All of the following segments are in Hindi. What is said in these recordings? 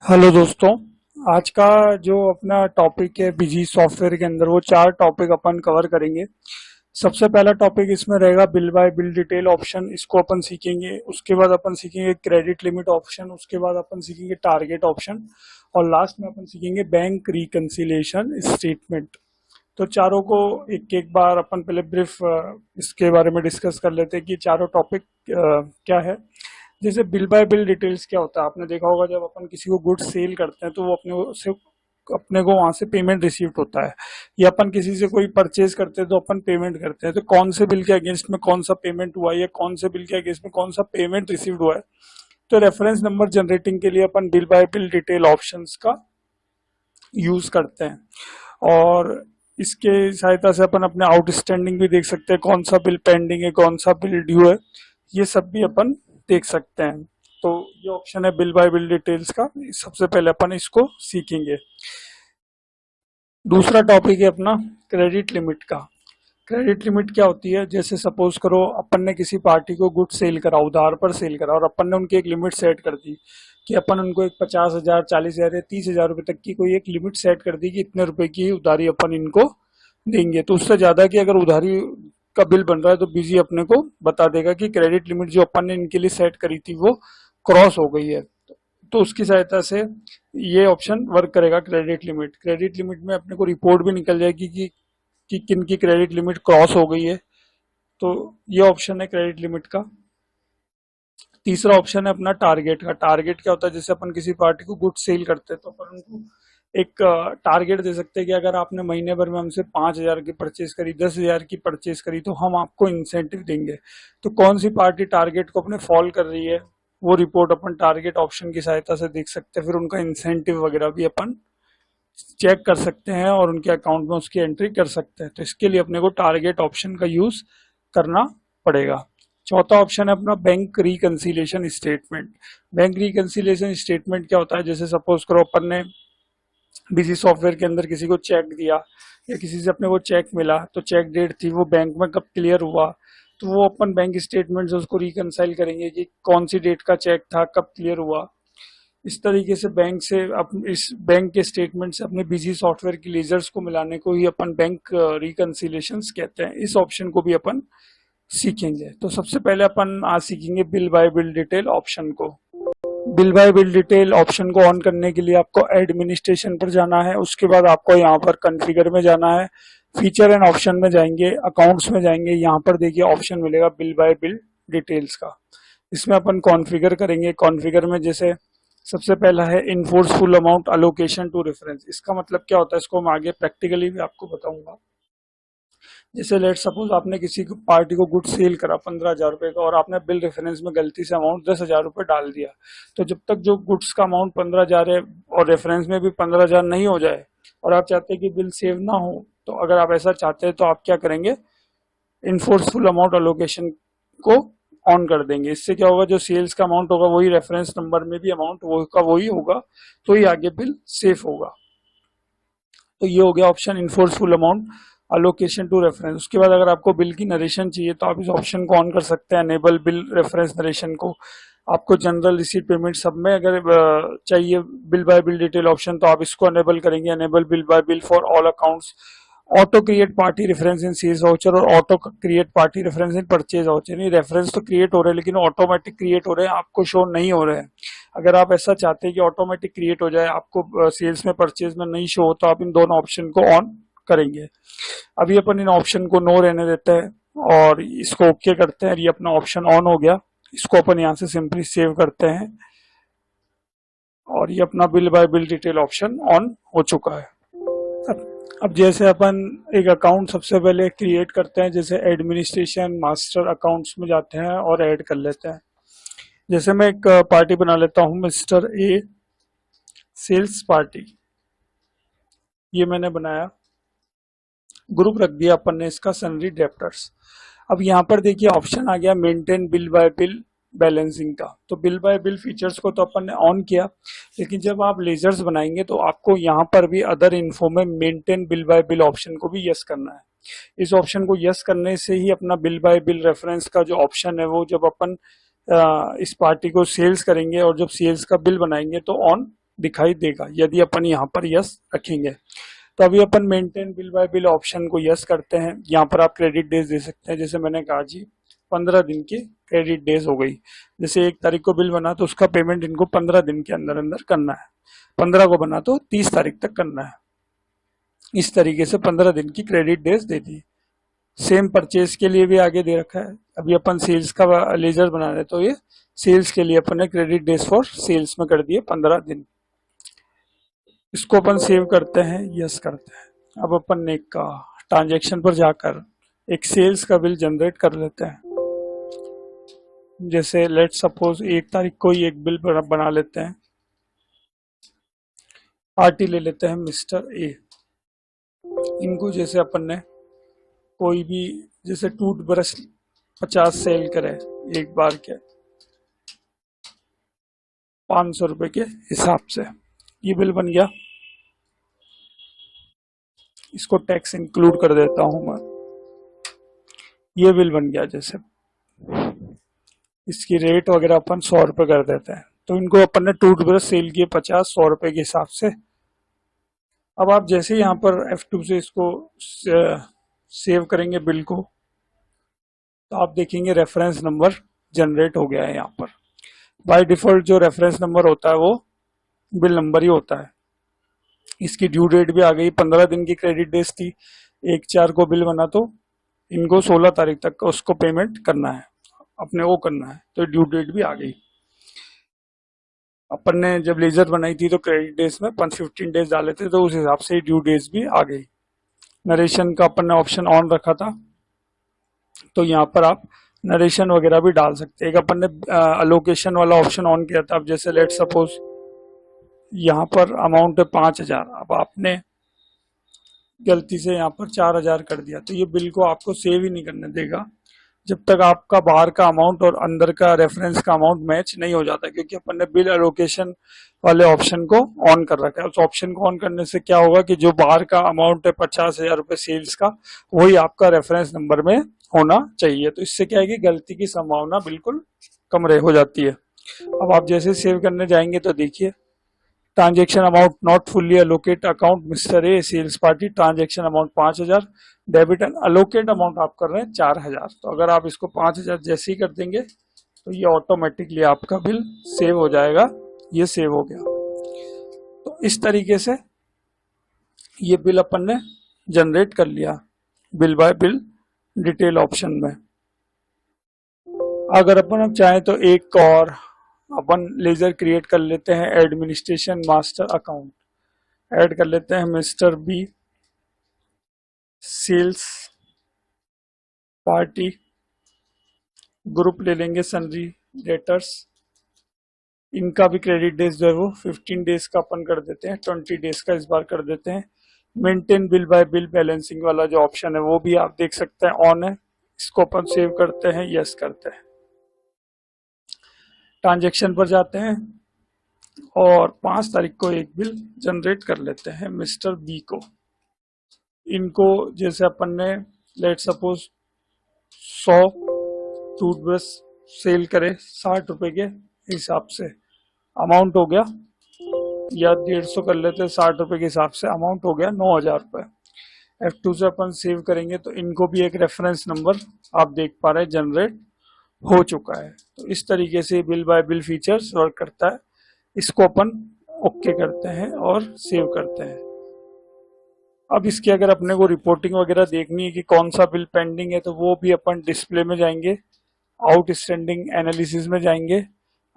हेलो दोस्तों। आज का जो अपना टॉपिक है बिजी सॉफ्टवेयर के अंदर वो चार टॉपिक अपन कवर करेंगे। सबसे पहला टॉपिक इसमें रहेगा bill by bill detail option, इसको अपन सीखेंगे। उसके बाद अपन सीखेंगे क्रेडिट लिमिट ऑप्शन, उसके बाद अपन सीखेंगे टारगेट ऑप्शन, और लास्ट में अपन सीखेंगे बैंक रिकंसिलिएशन स्टेटमेंट। तो चारों को एक एक बार अपन पहले ब्रीफ इसके बारे में डिस्कस कर लेते हैं कि चारों टॉपिक क्या है। जैसे बिल बाय बिल डिटेल्स क्या होता है, आपने देखा होगा जब अपन किसी को गुड्स सेल करते हैं तो वो अपने को वहां से पेमेंट रिसीव्ड होता है, या अपन किसी से कोई परचेज करते हैं तो अपन पेमेंट करते हैं, तो कौन से बिल के अगेंस्ट में कौन सा पेमेंट हुआ है या कौन से बिल के अगेंस्ट में कौन सा पेमेंट रिसीव्ड हुआ है। तो रेफरेंस नंबर जनरेटिंग के लिए अपन bill by bill detail options का यूज करते हैं, और इसके सहायता से अपन अपने आउटस्टैंडिंग भी देख सकते हैं, कौन सा बिल पेंडिंग है, कौन सा बिल ड्यू है, ये सब भी अपन देख सकते हैं। तो ये ऑप्शन है बिल बाय बिल डिटेल्स का। सबसे पहले अपन इसको सीखेंगे। दूसरा टॉपिक है अपना क्रेडिट लिमिट का। क्रेडिट लिमिट क्या होती है, जैसे सपोज करो अपन ने किसी पार्टी को गुड सेल करा, उधार पर सेल करा, और अपन ने उनकी एक लिमिट सेट कर दी कि अपन उनको एक 50,000, 40,000 या 30,000 रुपए तक की कोई एक लिमिट सेट कर दी कि इतने रुपए की उधारी अपन इनको देंगे। तो उससे ज्यादा की अगर उधारी का बिल बन रहा है तो बिजी अपने को बता देगा कि क्रेडिट लिमिट जो अपन ने इनके लिए सेट करी थी वो क्रॉस हो गई है। तो उसकी सहायता से ये ऑप्शन वर्क करेगा। क्रेडिट लिमिट में अपने को रिपोर्ट भी निकल जाएगी कि किन की क्रेडिट लिमिट क्रॉस हो गई है। तो ये ऑप्शन है क्रेडिट लिमिट का। तीसरा ऑप्शन है अपना टारगेट का। टारगेट क्या होता है, जैसे अपन किसी पार्टी को गुड सेल करते हैं तो अपन उनको एक टारगेट दे सकते हैं कि अगर आपने महीने भर में हमसे 5,000 की परचेज करी, 10,000 की परचेज करी, तो हम आपको इंसेंटिव देंगे। तो कौन सी पार्टी टारगेट को अपने फॉल कर रही है वो रिपोर्ट अपन टारगेट ऑप्शन की सहायता से देख सकते हैं। फिर उनका इंसेंटिव वगैरह भी अपन चेक कर सकते हैं और उनके अकाउंट में उसकी एंट्री कर सकते हैं। तो इसके लिए अपने को टारगेट ऑप्शन का यूज करना पड़ेगा। चौथा ऑप्शन है अपना bank reconciliation statement. Bank reconciliation statement क्या होता है, जैसे सपोज करो अपन ने बिजी सॉफ्टवेयर के अंदर किसी को चेक दिया या किसी से अपने को चेक मिला, तो चेक डेट थी वो बैंक में कब क्लियर हुआ, तो वो अपन बैंक स्टेटमेंट से उसको रिकंसाइल करेंगे कि कौन सी डेट का चेक था, कब क्लियर हुआ। इस तरीके से बैंक से इस बैंक के स्टेटमेंट से अपने बिजी सॉफ्टवेयर की लेजर्स को मिलाने को ही अपन बैंक रिकंसिलिएशन कहते हैं। इस ऑप्शन को भी अपन सीखेंगे। तो सबसे पहले अपन आज सीखेंगे bill by bill detail option को। Bill by bill detail option को ऑन करने के लिए आपको एडमिनिस्ट्रेशन पर जाना है, उसके बाद आपको यहाँ पर कॉन्फ़िगर में जाना है, फीचर एंड ऑप्शन में जाएंगे, अकाउंट्स में जाएंगे, यहाँ पर देखिए ऑप्शन मिलेगा बिल बाय बिल डिटेल्स का। इसमें अपन कॉन्फ़िगर करेंगे। कॉन्फ़िगर में जैसे सबसे पहला है इनफोर्सफुल अमाउंट अलोकेशन टू रेफरेंस। इसका मतलब क्या होता है, इसको मैं आगे प्रैक्टिकली भी आपको बताऊंगा। जैसे लेट सपोज आपने किसी को पार्टी को गुड सेल करा 15,000 रुपए का, और आपने बिल रेफरेंस में गलती से अमाउंट 10,000 रुपए डाल दिया। तो जब तक जो गुड्स का अमाउंट 15,000 है और रेफरेंस में भी 15,000 नहीं हो जाए, और आप चाहते हैं कि बिल सेव ना हो, तो अगर आप ऐसा चाहते हैं तो आप क्या करेंगे, इनफोर्सफुल अमाउंट अलोकेशन को ऑन कर देंगे। इससे क्या होगा, जो सेल्स का अमाउंट होगा वही रेफरेंस नंबर में भी अमाउंट वो का वही होगा, तो ही आगे बिल सेफ होगा। तो ये हो गया ऑप्शन इनफोर्सफुल अमाउंट अलोकेशन टू रेफरेंस। उसके बाद अगर आपको बिल की नरेशन चाहिए तो आप इस ऑप्शन को ऑन कर सकते हैं, एनेबल बिल रेफरेंस नरेशन को। आपको जनरल रिसीट पेमेंट सब में अगर चाहिए bill by bill detail option, तो आप इसको एनेबल करेंगे, enable bill by bill for all accounts, auto create party reference in sales voucher, और auto create party reference in purchase voucher. नहीं, रेफरेंस तो क्रिएट हो रहे हैं लेकिन ऑटोमेटिक क्रिएट हो रहे हैं, आपको शो नहीं हो रहे हैं। अगर आप ऐसा चाहते हैं कि ऑटोमेटिक क्रिएट हो जाए, आपको सेल्स में परचेज में नहीं शो हो, तो आप इन दोनों ऑप्शन को ऑन करेंगे। अभी अपन इन ऑप्शन को नो रहने देते हैं और इसको ओके करते हैं। ये अपना ऑप्शन ऑन हो गया। इसको अपन यहाँ से सिंपली सेव करते हैं, और ये अपना bill by bill detail option on हो चुका है। अब जैसे अपन एक अकाउंट सबसे पहले क्रिएट करते हैं, जैसे एडमिनिस्ट्रेशन मास्टर अकाउंट्स में जाते हैं और ऐड कर लेते हैं। जैसे मैं एक पार्टी बना लेता हूं, मिस्टर ए सेल्स पार्टी, ये मैंने बनाया। ग्रुप रख दिया अपन ने इसका सनरी डेप्टर्स। अब यहाँ पर देखिए ऑप्शन आ गया maintain bill by bill balancing का। तो बिल बाय बिल फीचर्स को तो अपन ने ऑन किया, लेकिन जब आप लेजर्स बनाएंगे तो आपको यहाँ पर भी अदर इन्फो में maintain bill by bill option को भी यस करना है। इस ऑप्शन को यस करने से ही अपना बिल बाय बिल रेफरेंस का जो ऑप्शन है वो जब अपन इस पार्टी को सेल्स करेंगे और जब सेल्स का बिल बनाएंगे तो ऑन दिखाई देगा यदि अपन यहाँ पर यस रखेंगे। तो अभी अपन maintain bill by bill option को यस करते हैं। यहाँ पर आप क्रेडिट डेज दे सकते हैं, जैसे मैंने कहा जी 15 दिन की क्रेडिट डेज हो गई। जैसे 1 तारीख को बिल बना तो उसका पेमेंट इनको 15 दिन के अंदर अंदर करना है, 15 को बना तो 30 तारीख तक करना है। इस तरीके से 15 दिन की क्रेडिट डेज दे दी। सेम परचेज के लिए भी आगे दे रखा है। अभी अपन सेल्स का लेजर बना रहे तो ये सेल्स के लिए अपन ने क्रेडिट डेज फॉर सेल्स में कर दिए 15 दिन। इसको अपन सेव करते हैं, यस करते हैं। अब अपन ने एक ट्रांजेक्शन पर जाकर एक सेल्स का बिल जनरेट कर लेते हैं। जैसे लेट सपोज 1 तारीख को ही एक बिल बना लेते हैं। पार्टी ले लेते हैं मिस्टर ए। इनको जैसे अपन ने कोई भी जैसे टूथब्रश 50 सेल करे एक बार के 500 रुपए के हिसाब से, ये बिल बन गया। इसको टैक्स इंक्लूड कर देता हूं मैं। ये बिल बन गया। जैसे इसकी रेट वगैरह अपन 100 रुपए कर देते हैं। तो इनको अपन ने टूथब्रश सेल किए 50-100 रुपए के हिसाब से। अब आप जैसे यहाँ पर F2 से इसको सेव करेंगे बिल को, तो आप देखेंगे रेफरेंस नंबर जनरेट हो गया है। यहाँ पर बाय डिफॉल्ट जो रेफरेंस नंबर होता है वो बिल नंबर ही होता है। इसकी ड्यू डेट भी आ गई, 15 दिन की क्रेडिट डेज थी। 1/4 को बिल बना तो इनको 16 तारीख तक उसको पेमेंट करना है, अपने वो करना है। तो ड्यू डेट भी आ गई। अपन ने जब लेजर बनाई थी तो क्रेडिट डेज में 15 डेज डाले थे, तो उस हिसाब से ड्यू डेज भी आ गई। नरेशन का अपन ने ऑप्शन ऑन रखा था, तो यहाँ पर आप नरेशन वगैरह भी डाल सकते हैं। एक अपन ने अलोकेशन वाला ऑप्शन ऑन किया था। अब जैसे लेट सपोज यहाँ पर अमाउंट है 5000, अब आपने गलती से यहाँ पर 4000 कर दिया, तो ये बिल को आपको सेव ही नहीं करने देगा जब तक आपका बाहर का अमाउंट और अंदर का रेफरेंस का अमाउंट मैच नहीं हो जाता, क्योंकि अपन ने बिल एलोकेशन वाले ऑप्शन को ऑन कर रखा है। उस ऑप्शन को ऑन करने से क्या होगा कि जो बाहर का अमाउंट है 50,000 रुपए सेल्स का, वही आपका रेफरेंस नंबर में होना चाहिए। तो इससे क्या है कि गलती की संभावना बिल्कुल कम हो जाती है। अब आप जैसे सेव करने जाएंगे तो देखिए transaction amount not fully allocate account mister A sales party, transaction amount 5000, debit and allocate amount आप कर रहे हैं 4000। तो अगर आप इसको 5000 जैसे ही कर देंगे तो ये ऑटोमेटिकली आपका बिल सेव हो जाएगा। ये सेव हो गया। तो इस तरीके से ये बिल अपन ने जनरेट कर लिया bill by bill detail option में। अगर अपन अब चाहें तो एक और अपन लेजर क्रिएट कर लेते हैं, एडमिनिस्ट्रेशन मास्टर अकाउंट ऐड कर लेते हैं mister B sales party, group ले लेंगे सन्ड्री डेटर्स। इनका भी क्रेडिट डेज जो है वो 15 डेज का अपन कर देते हैं, 20 डेज का इस बार कर देते हैं। Maintain bill by bill balancing वाला जो ऑप्शन है वो भी आप देख सकते हैं ऑन है। इसको अपन सेव करते हैं, यस करते हैं। ट्रांजेक्शन पर जाते हैं और 5 तारीख को एक बिल जनरेट कर लेते हैं मिस्टर बी को। इनको जैसे अपन ने लेट सपोज 100 टूथब्रश सेल करे 60 रुपए के हिसाब से, अमाउंट हो गया, या 150 कर लेते हैं 60 रुपए के हिसाब से, अमाउंट हो गया 9000 रुपए। F2 से अपन सेव करेंगे तो इनको भी एक रेफरेंस नंबर आप देख पा रहे हैं जनरेट हो चुका है। तो इस तरीके से bill by bill features work करता है। इसको अपन ओके करते हैं और सेव करते हैं। अब इसकी अगर अपने को रिपोर्टिंग वगैरह देखनी है कि कौन सा बिल पेंडिंग है, तो वो भी अपन डिस्प्ले में जाएंगे, आउटस्टैंडिंग एनालिसिस में जाएंगे।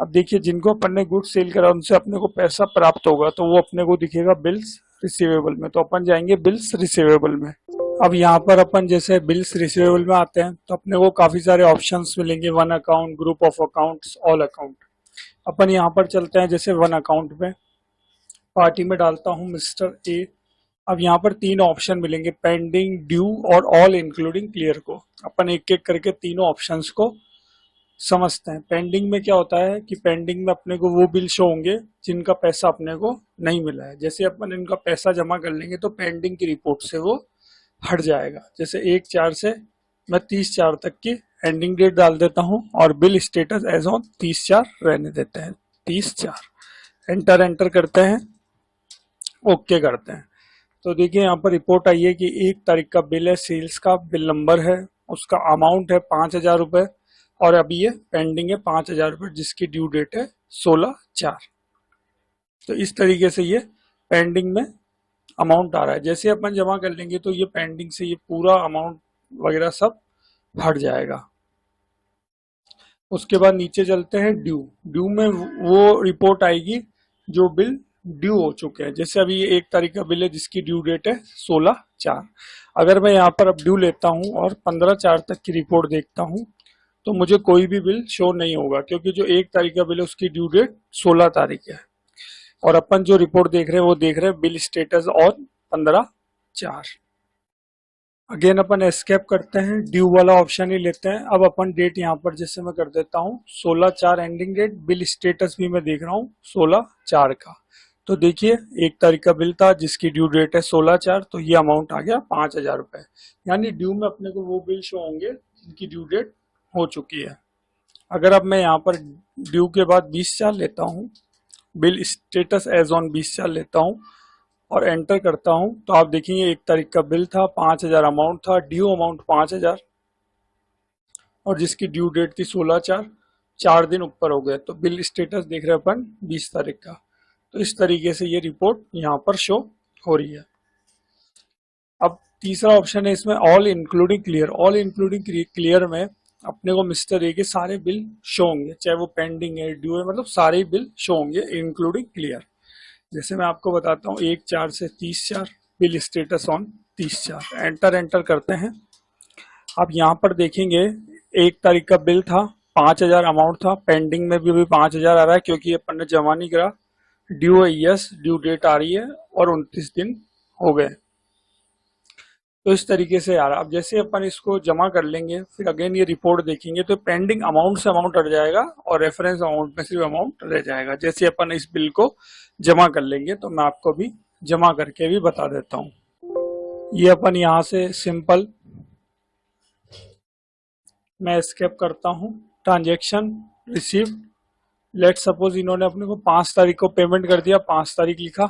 अब देखिए जिनको अपन ने गुड सेल करा उनसे अपने को पैसा प्राप्त होगा, तो वो अपने को दिखेगा बिल्स रिसीवेबल में। तो अपन जाएंगे बिल्स रिसीवेबल में। अब यहाँ पर अपन जैसे बिल्स रिसीवेबल में आते हैं तो अपने को काफी सारे ऑप्शंस मिलेंगे, one account, group of accounts, all account. अपन यहाँ पर चलते हैं जैसे वन अकाउंट में, पार्टी में डालता हूँ मिस्टर ए। अब यहाँ पर 3 ऑप्शन मिलेंगे, पेंडिंग, ड्यू और ऑल इंक्लूडिंग क्लियर को। अपन एक एक करके तीनों ऑप्शंस को समझते हैं। पेंडिंग में क्या होता है कि पेंडिंग में अपने को वो बिल शो होंगे जिनका पैसा अपने को नहीं मिला है। जैसे अपन इनका पैसा जमा कर लेंगे तो पेंडिंग की रिपोर्ट से वो हट जाएगा। जैसे 1/4 से मैं 30/4 तक की एंडिंग डेट डाल देता हूं और बिल स्टेटस एज ऑन 30/4 रहने देते हैं, 30/4। एंटर एंटर करते हैं, ओके करते हैं। तो देखिए यहाँ पर रिपोर्ट आई है कि 1 तारीख का बिल है, सेल्स का बिल नंबर है, उसका अमाउंट है 5,000 रुपये और अभी ये पेंडिंग है 5,000 रुपये, जिसकी ड्यू डेट है 16/4। तो इस तरीके से ये पेंडिंग में अमाउंट आ रहा है। जैसे अपन जमा कर लेंगे तो ये पेंडिंग से ये पूरा अमाउंट वगैरह सब हट जाएगा। उसके बाद नीचे चलते हैं ड्यू। ड्यू में वो रिपोर्ट आएगी जो बिल ड्यू हो चुके हैं। जैसे अभी ये 1 तारीख का बिल है जिसकी ड्यू डेट है 16/4। अगर मैं यहाँ पर अब ड्यू लेता हूँ और 15/4 तक की रिपोर्ट देखता हूँ तो मुझे कोई भी बिल शो नहीं होगा, क्योंकि जो 1 तारीख का बिल है उसकी ड्यू डेट 16 तारीख है और अपन जो रिपोर्ट देख रहे हैं वो देख रहे हैं bill status on 15/4। Again upon escape करते हैं, ड्यू वाला ऑप्शन ही लेते हैं। अब अपन डेट यहाँ पर जैसे मैं कर देता हूँ 16/4 एंडिंग डेट, बिल स्टेटस भी मैं देख रहा हूँ 16/4 का। तो देखिए 1 तारीख का बिल था जिसकी ड्यू डेट है 16/4, तो ये अमाउंट आ गया 5,000 रुपये। यानी ड्यू में अपने को वो बिल शो होंगे जिनकी ड्यू डेट हो चुकी है। अगर अब मैं यहाँ पर ड्यू के बाद 20/4 लेता हूँ, बिल स्टेटस एज ऑन 20/4 लेता हूँ और एंटर करता हूं तो आप देखेंगे 1 तारीख का बिल था, 5,000 अमाउंट था, ड्यू अमाउंट 5,000 और जिसकी ड्यू डेट थी 16/4। 4 दिन ऊपर हो गए तो बिल स्टेटस देख रहे हैं अपन 20 तारीख का। तो इस तरीके से ये रिपोर्ट यहाँ पर शो हो रही है। अब तीसरा ऑप्शन है इसमें all including clear. All including clear में अपने को मिस्टर ए के सारे बिल शो होंगे, चाहे वो पेंडिंग है, ड्यू है, मतलब सारे ही बिल शो होंगे इंक्लूडिंग क्लियर। जैसे मैं आपको बताता हूँ 1/4 से 30/4 bill status on 30/4। Enter enter करते हैं। अब यहाँ पर देखेंगे 1 तारीख का बिल था, 5,000 अमाउंट था, पेंडिंग में भी अभी 5,000 आ रहा है क्योंकि अपन ने जमा नहीं करा। ड्यू है, यस, ड्यू डेट आ रही है और 29 दिन हो गए। तो इस तरीके से आ रहा। अब जैसे अपन इसको जमा कर लेंगे फिर अगेन ये रिपोर्ट देखेंगे तो पेंडिंग अमाउंट से अमाउंट हट जाएगा और रेफरेंस अमाउंट में सिर्फ अमाउंट रह जाएगा। जैसे अपन इस बिल को जमा कर लेंगे तो मैं आपको भी जमा करके भी बता देता हूँ। ये अपन यहाँ से सिंपल मैं एस्केप करता हूँ, ट्रांजेक्शन रिसीव्ड। लेट सपोज इन्होंने अपने को 5 तारीख को पेमेंट कर दिया, 5 तारीख लिखा,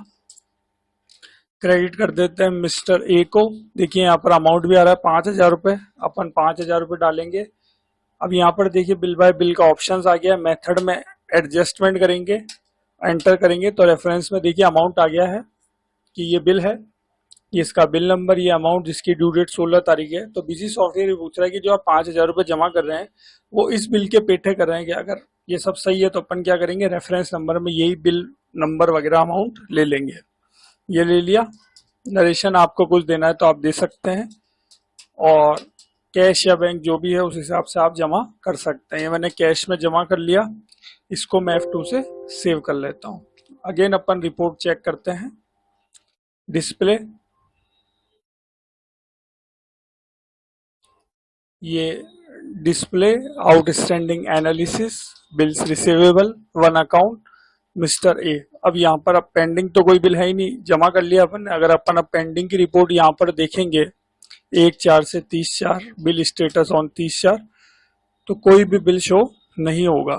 क्रेडिट कर देते हैं मिस्टर ए को। देखिए यहाँ पर अमाउंट भी आ रहा है 5,000 रुपये, अपन 5,000 रुपये डालेंगे। अब यहाँ पर देखिए बिल बाय बिल का ऑप्शन आ गया, मेथड में एडजस्टमेंट करेंगे, एंटर करेंगे तो रेफरेंस में देखिए अमाउंट आ गया है कि ये बिल है, ये इसका बिल नंबर, ये अमाउंट जिसकी ड्यू डेट 16 तारीख है। तो बिजी सॉफ्टवेयर पूछ रहा है कि जो आप 5,000 रुपये जमा कर रहे हैं वो इस बिल के पेठे कर रहे हैं कि अगर ये सब सही है तो अपन क्या करेंगे, रेफरेंस नंबर में यही बिल नंबर वगैरह अमाउंट ले लेंगे। ये ले लिया। नरेशन आपको कुछ देना है तो आप दे सकते हैं और कैश या बैंक जो भी है उस हिसाब से आप जमा कर सकते हैं। ये मैंने कैश में जमा कर लिया, इसको मैं F2 से सेव कर लेता हूँ। अगेन अपन रिपोर्ट चेक करते हैं, डिस्प्ले, ये display outstanding analysis, bills receivable, one account, mister ए। अब यहाँ पर अब पेंडिंग तो कोई बिल है ही नहीं, जमा कर लिया अपन ने। अगर अपन अब पेंडिंग की रिपोर्ट यहाँ पर देखेंगे 1/4 से 30/4 बिल स्टेटस ऑन 30/4 तो कोई भी बिल शो नहीं होगा।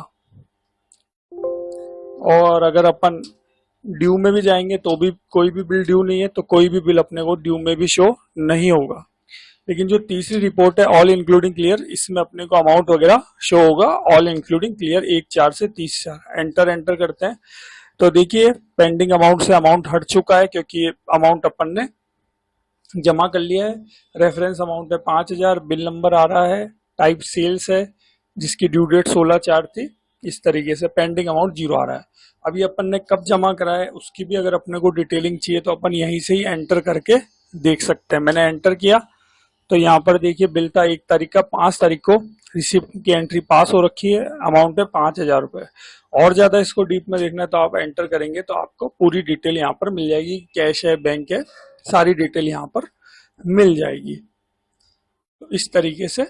और अगर अपन ड्यू में भी जाएंगे तो भी कोई भी बिल ड्यू नहीं है, तो कोई भी बिल अपने को ड्यू में भी शो नहीं होगा। लेकिन जो तीसरी रिपोर्ट है ऑल इंक्लूडिंग क्लियर, इसमें अपने को अमाउंट वगैरह शो होगा, ऑल इंक्लूडिंग क्लियर 1/4 से 30/4। एंटर एंटर करते हैं तो देखिए पेंडिंग अमाउंट से अमाउंट हट चुका है क्योंकि अमाउंट अपन ने जमा कर लिया है। रेफरेंस अमाउंट है 5,000, बिल नंबर आ रहा है, टाइप सेल्स है जिसकी ड्यू डेट 16/4 थी। इस तरीके से पेंडिंग अमाउंट 0 आ रहा है। अभी अपन ने कब जमा करा है उसकी भी अगर अपने को डिटेलिंग चाहिए तो अपन यहीं से ही एंटर करके देख सकते हैं। मैंने एंटर किया तो यहाँ पर देखिए बिल था 1 तारीख का, 5 तारीख को रिसिप्ट की एंट्री पास हो रखी है, अमाउंट है 5,000 रुपये। और ज्यादा इसको डीप में देखना है तो आप एंटर करेंगे तो आपको पूरी डिटेल यहाँ पर मिल जाएगी, कैश है, बैंक है, सारी डिटेल यहाँ पर मिल जाएगी। तो इस तरीके से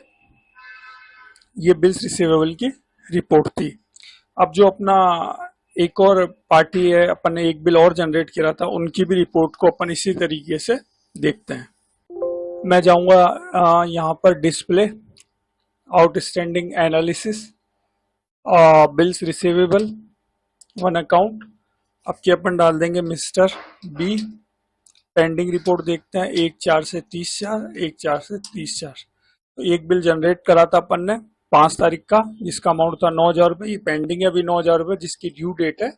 ये बिल्स रिसीवेबल की रिपोर्ट थी। अब जो अपना एक और पार्टी है, अपन ने एक बिल और जनरेट किया था, उनकी भी रिपोर्ट को अपन इसी तरीके से देखते हैं। मैं जाऊंगा यहाँ पर display, outstanding analysis, bills receivable, one account, अब क्या अपन डाल देंगे मिस्टर बी। पेंडिंग रिपोर्ट देखते हैं 1/4 से 30/4, 1/4 से 30/4। तो एक बिल जनरेट करा था अपन ने 5 तारीख का, जिसका अमाउंट था 9,000 रुपये। ये पेंडिंग है अभी 9,000 रुपये, जिसकी ड्यू डेट है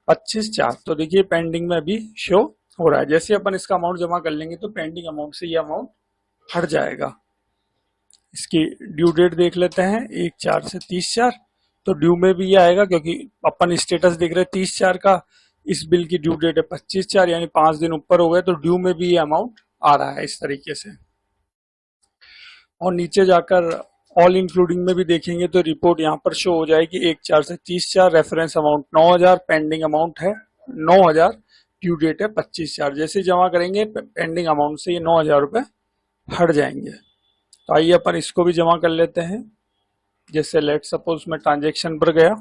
25/4। तो देखिए पेंडिंग में अभी शो हो रहा है। जैसे अपन इसका अमाउंट जमा कर लेंगे तो पेंडिंग अमाउंट से ये अमाउंट हट जाएगा। इसकी ड्यू डेट देख लेते हैं 1/4 से 30/4। तो ड्यू में भी ये आएगा, क्योंकि अपन स्टेटस देख रहे हैं 30/4 का। इस बिल की ड्यू डेट है 25/4, यानी 5 दिन ऊपर हो गए, तो ड्यू में भी ये अमाउंट आ रहा है इस तरीके से। और नीचे जाकर ऑल इंक्लूडिंग में भी देखेंगे तो रिपोर्ट यहाँ पर शो हो जाएगी 1/4 से 30/4। रेफरेंस अमाउंट 9,000, पेंडिंग अमाउंट है 9,000, ड्यू डेट है 25/4। जैसे जमा करेंगे पेंडिंग अमाउंट से ये 9,000 रुपये हट जाएंगे। तो आइए अपन इसको भी जमा कर लेते हैं। जैसे लेट सपोज मैं ट्रांजेक्शन पर गया,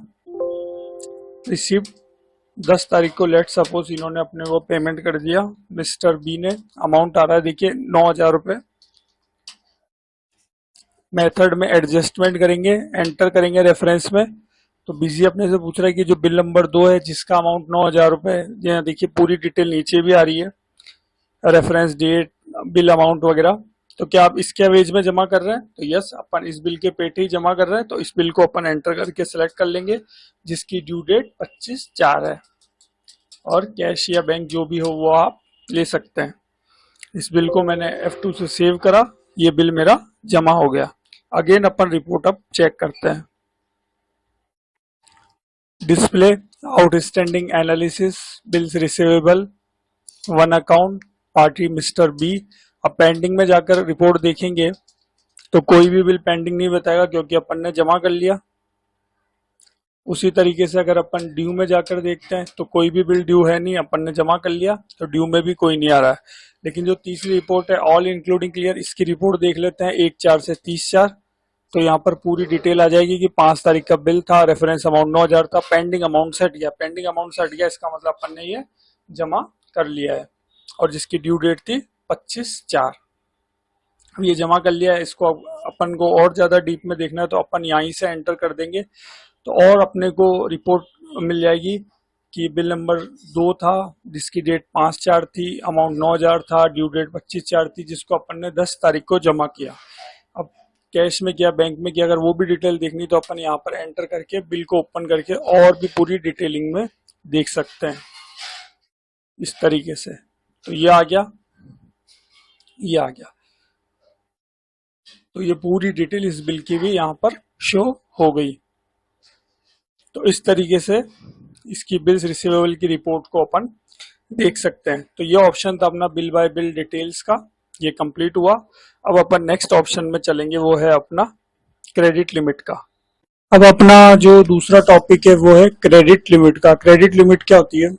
रिसीव्ड 10 तारीख को लेट सपोज इन्होंने अपने को पेमेंट कर दिया मिस्टर बी ने। अमाउंट आ रहा है देखिए 9,000 रुपये। मेथड में एडजस्टमेंट करेंगे, एंटर करेंगे रेफरेंस में। तो बीजी अपने से पूछ रहा है कि जो बिल नंबर 2 है जिसका अमाउंट 9,000 रुपये, यहाँ देखिए पूरी डिटेल नीचे भी आ रही है, रेफरेंस डेट, बिल अमाउंट वगैरह। तो क्या आप इसके एवरेज में जमा कर रहे हैं? तो यस, अपन इस बिल के पेट ही जमा कर रहे हैं। तो इस बिल को अपन एंटर करके सिलेक्ट कर लेंगे, जिसकी ड्यू डेट 25/4 है। और कैश या बैंक जो भी हो वो आप ले सकते हैं। इस बिल को मैंने F2 से सेव करा, ये बिल मेरा जमा हो गया। अगेन अपन रिपोर्ट अब चेक करते हैं। Display outstanding analysis, bills receivable, one account, party mister B. अब पेंडिंग में जाकर रिपोर्ट देखेंगे तो कोई भी बिल पेंडिंग नहीं बताएगा, क्योंकि अपन ने जमा कर लिया। उसी तरीके से अगर अपन ड्यू में जाकर देखते हैं तो कोई भी बिल ड्यू है नहीं, अपन ने जमा कर लिया, तो ड्यू में भी कोई नहीं आ रहा है। लेकिन जो तीसरी रिपोर्ट है ऑल इंक्लूडिंग क्लियर, इसकी रिपोर्ट देख लेते हैं 1/4 से 30/4। तो यहाँ पर पूरी डिटेल आ जाएगी कि 5 तारीख का बिल था, रेफरेंस अमाउंट 9,000 था, पेंडिंग अमाउंट से हट गया। पेंडिंग अमाउंट से हट गया इसका मतलब अपन ने ये जमा कर लिया है, और जिसकी ड्यू डेट थी 25/4। अब ये जमा कर लिया है। इसको अपन को और ज्यादा डीप में देखना है तो अपन यहीं से एंटर कर देंगे, तो और अपने को रिपोर्ट मिल जाएगी कि बिल नंबर 2 था, जिसकी डेट 5/4 थी, अमाउंट 9,000 था, ड्यू डेट 25/4 थी, जिसको अपन ने 10 तारीख को जमा किया। अब कैश में किया, बैंक में किया, अगर वो भी डिटेल देखनी तो अपन यहाँ पर एंटर करके बिल को ओपन करके और भी पूरी डिटेलिंग में देख सकते हैं इस तरीके से। तो ये आ गया, ये आ गया। तो ये पूरी डिटेल इस बिल की भी यहाँ पर शो हो गई। तो इस तरीके से इसकी बिल्स रिसीवेबल की रिपोर्ट को अपन देख सकते हैं। तो ये ऑप्शन था अपना बिल बाय बिल डिटेल्स का, ये कंप्लीट हुआ। अब अपन नेक्स्ट ऑप्शन में चलेंगे, वो है अपना क्रेडिट लिमिट का। अब अपना जो दूसरा टॉपिक है वो है क्रेडिट लिमिट का। क्रेडिट लिमिट क्या होती है?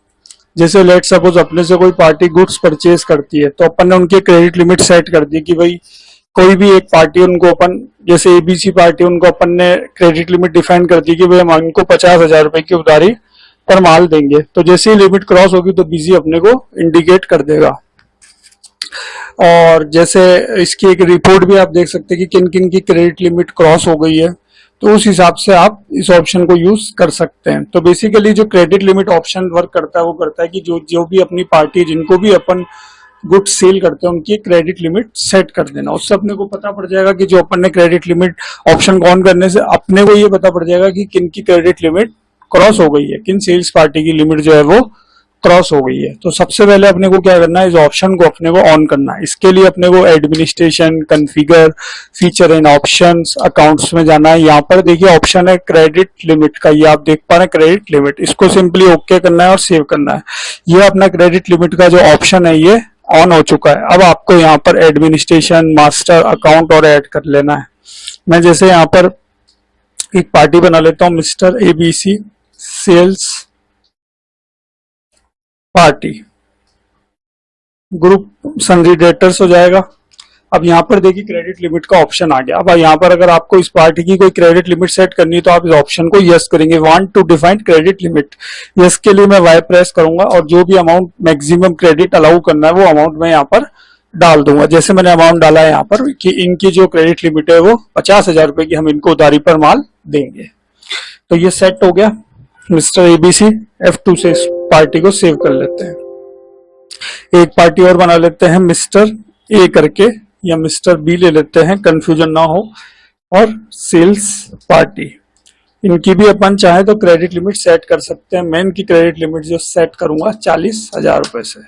जैसे लेट सपोज अपने से कोई पार्टी गुड्स परचेज करती है, तो अपन ने उनके क्रेडिट लिमिट सेट कर दी कि भाई कोई भी एक पार्टी, उनको अपन जैसे ABC पार्टी, उनको अपन ने क्रेडिट लिमिट डिफाइन कर दी कि भाई हम उनको 50,000 रुपए की उधारी पर माल देंगे। तो जैसे ही लिमिट क्रॉस होगी तो BG अपने को इंडिकेट कर देगा। और जैसे इसकी एक रिपोर्ट भी आप देख सकते हैं कि किन किन की क्रेडिट लिमिट क्रॉस हो गई है, तो उस हिसाब से आप इस ऑप्शन को यूज कर सकते हैं। तो बेसिकली जो क्रेडिट लिमिट ऑप्शन वर्क करता है वो करता है कि जो भी अपनी पार्टी, जिनको भी अपन गुड्स सेल करते हैं, उनकी क्रेडिट लिमिट सेट कर देना। उससे अपने को पता पड़ जाएगा कि जो अपन ने क्रेडिट लिमिट ऑप्शन को ऑन करने से अपने को ये पता पड़ जाएगा कि किन की क्रेडिट लिमिट क्रॉस हो गई है, किन सेल्स पार्टी की लिमिट जो है वो क्रॉस हो गई है। तो सबसे पहले अपने को क्या करना है, इस ऑप्शन को अपने को ऑन करना है। इसके लिए अपने को administration, configure, feature and options, accounts में जाना है। यहाँ पर देखिए ऑप्शन है क्रेडिट लिमिट का, ये आप देख पा रहे हैं क्रेडिट लिमिट। इसको सिंपली ओके करना है और सेव करना है। ये अपना क्रेडिट लिमिट का जो ऑप्शन है ये ऑन हो चुका है। अब आपको यहाँ पर एडमिनिस्ट्रेशन, मास्टर, अकाउंट और ऐड कर लेना है। मैं जैसे यहाँ पर एक पार्टी बना लेता हूँ, mister ABC sales party, group sundry debtors हो जाएगा। अब यहाँ पर देखिए क्रेडिट लिमिट का ऑप्शन आ गया। अब यहाँ पर अगर आपको इस पार्टी की कोई क्रेडिट लिमिट सेट करनी है तो आप इस ऑप्शन को यस करेंगे, want to define credit limit. Yes के लिए मैं वाई प्रेस करूंगा और जो भी अमाउंट मैक्सिमम क्रेडिट अलाउ करना है वो अमाउंट मैं यहाँ पर डाल दूंगा। जैसे मैंने अमाउंट डाला है यहाँ पर कि इनकी जो क्रेडिट लिमिट है वो 50,000 रुपए की हम इनको उधारी पर माल देंगे। तो ये सेट हो गया। मिस्टर ABC F2 से पार्टी को सेव कर लेते हैं। एक पार्टी और बना लेते हैं मिस्टर ए करके, या मिस्टर बी ले लेते हैं, कंफ्यूजन ना हो, और सेल्स पार्टी। इनकी भी अपन चाहे तो क्रेडिट लिमिट सेट कर सकते हैं। मैं इनकी क्रेडिट लिमिट जो सेट करूंगा 40,000 रुपए से,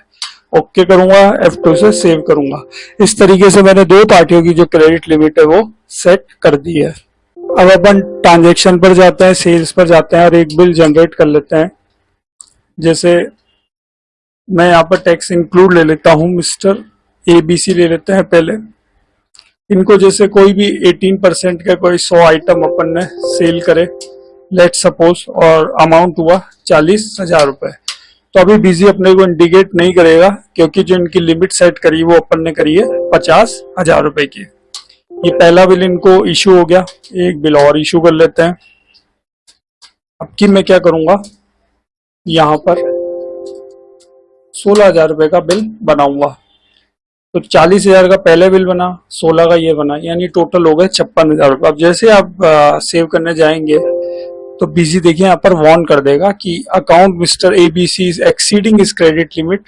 ओके करूंगा, F2 से सेव करूंगा। इस तरीके से मैंने दो पार्टियों की जो क्रेडिट लिमिट है वो सेट कर दी है। अब अपन ट्रांजेक्शन पर जाते हैं, सेल्स पर जाते हैं और एक बिल जनरेट कर लेते हैं। जैसे मैं यहाँ पर टैक्स इंक्लूड ले लेता हूँ, मिस्टर ABC ले लेते हैं पहले। इनको जैसे कोई भी 18% का कोई 100 आइटम अपन ने सेल करे, लेट सपोज, और अमाउंट हुआ 40,000 रुपए। तो अभी बीजी अपने को इंडिकेट नहीं करेगा, क्योंकि जो इनकी लिमिट सेट करी वो अपन ने करी है 50,000 रुपए की। ये पहला बिल इनको इशू हो गया, एक बिल और इशू कर लेते हैं। अब की मैं क्या करूंगा, यहाँ पर 16,000 रुपए का बिल बनाऊंगा। तो 40,000 का पहले बिल बना, 16 का ये बना, यानी टोटल हो गए 56,000 रुपए। अब जैसे आप सेव करने जाएंगे तो बीजी देखिए यहाँ पर वार्न कर देगा कि account mister ABC is exceeding is credit limit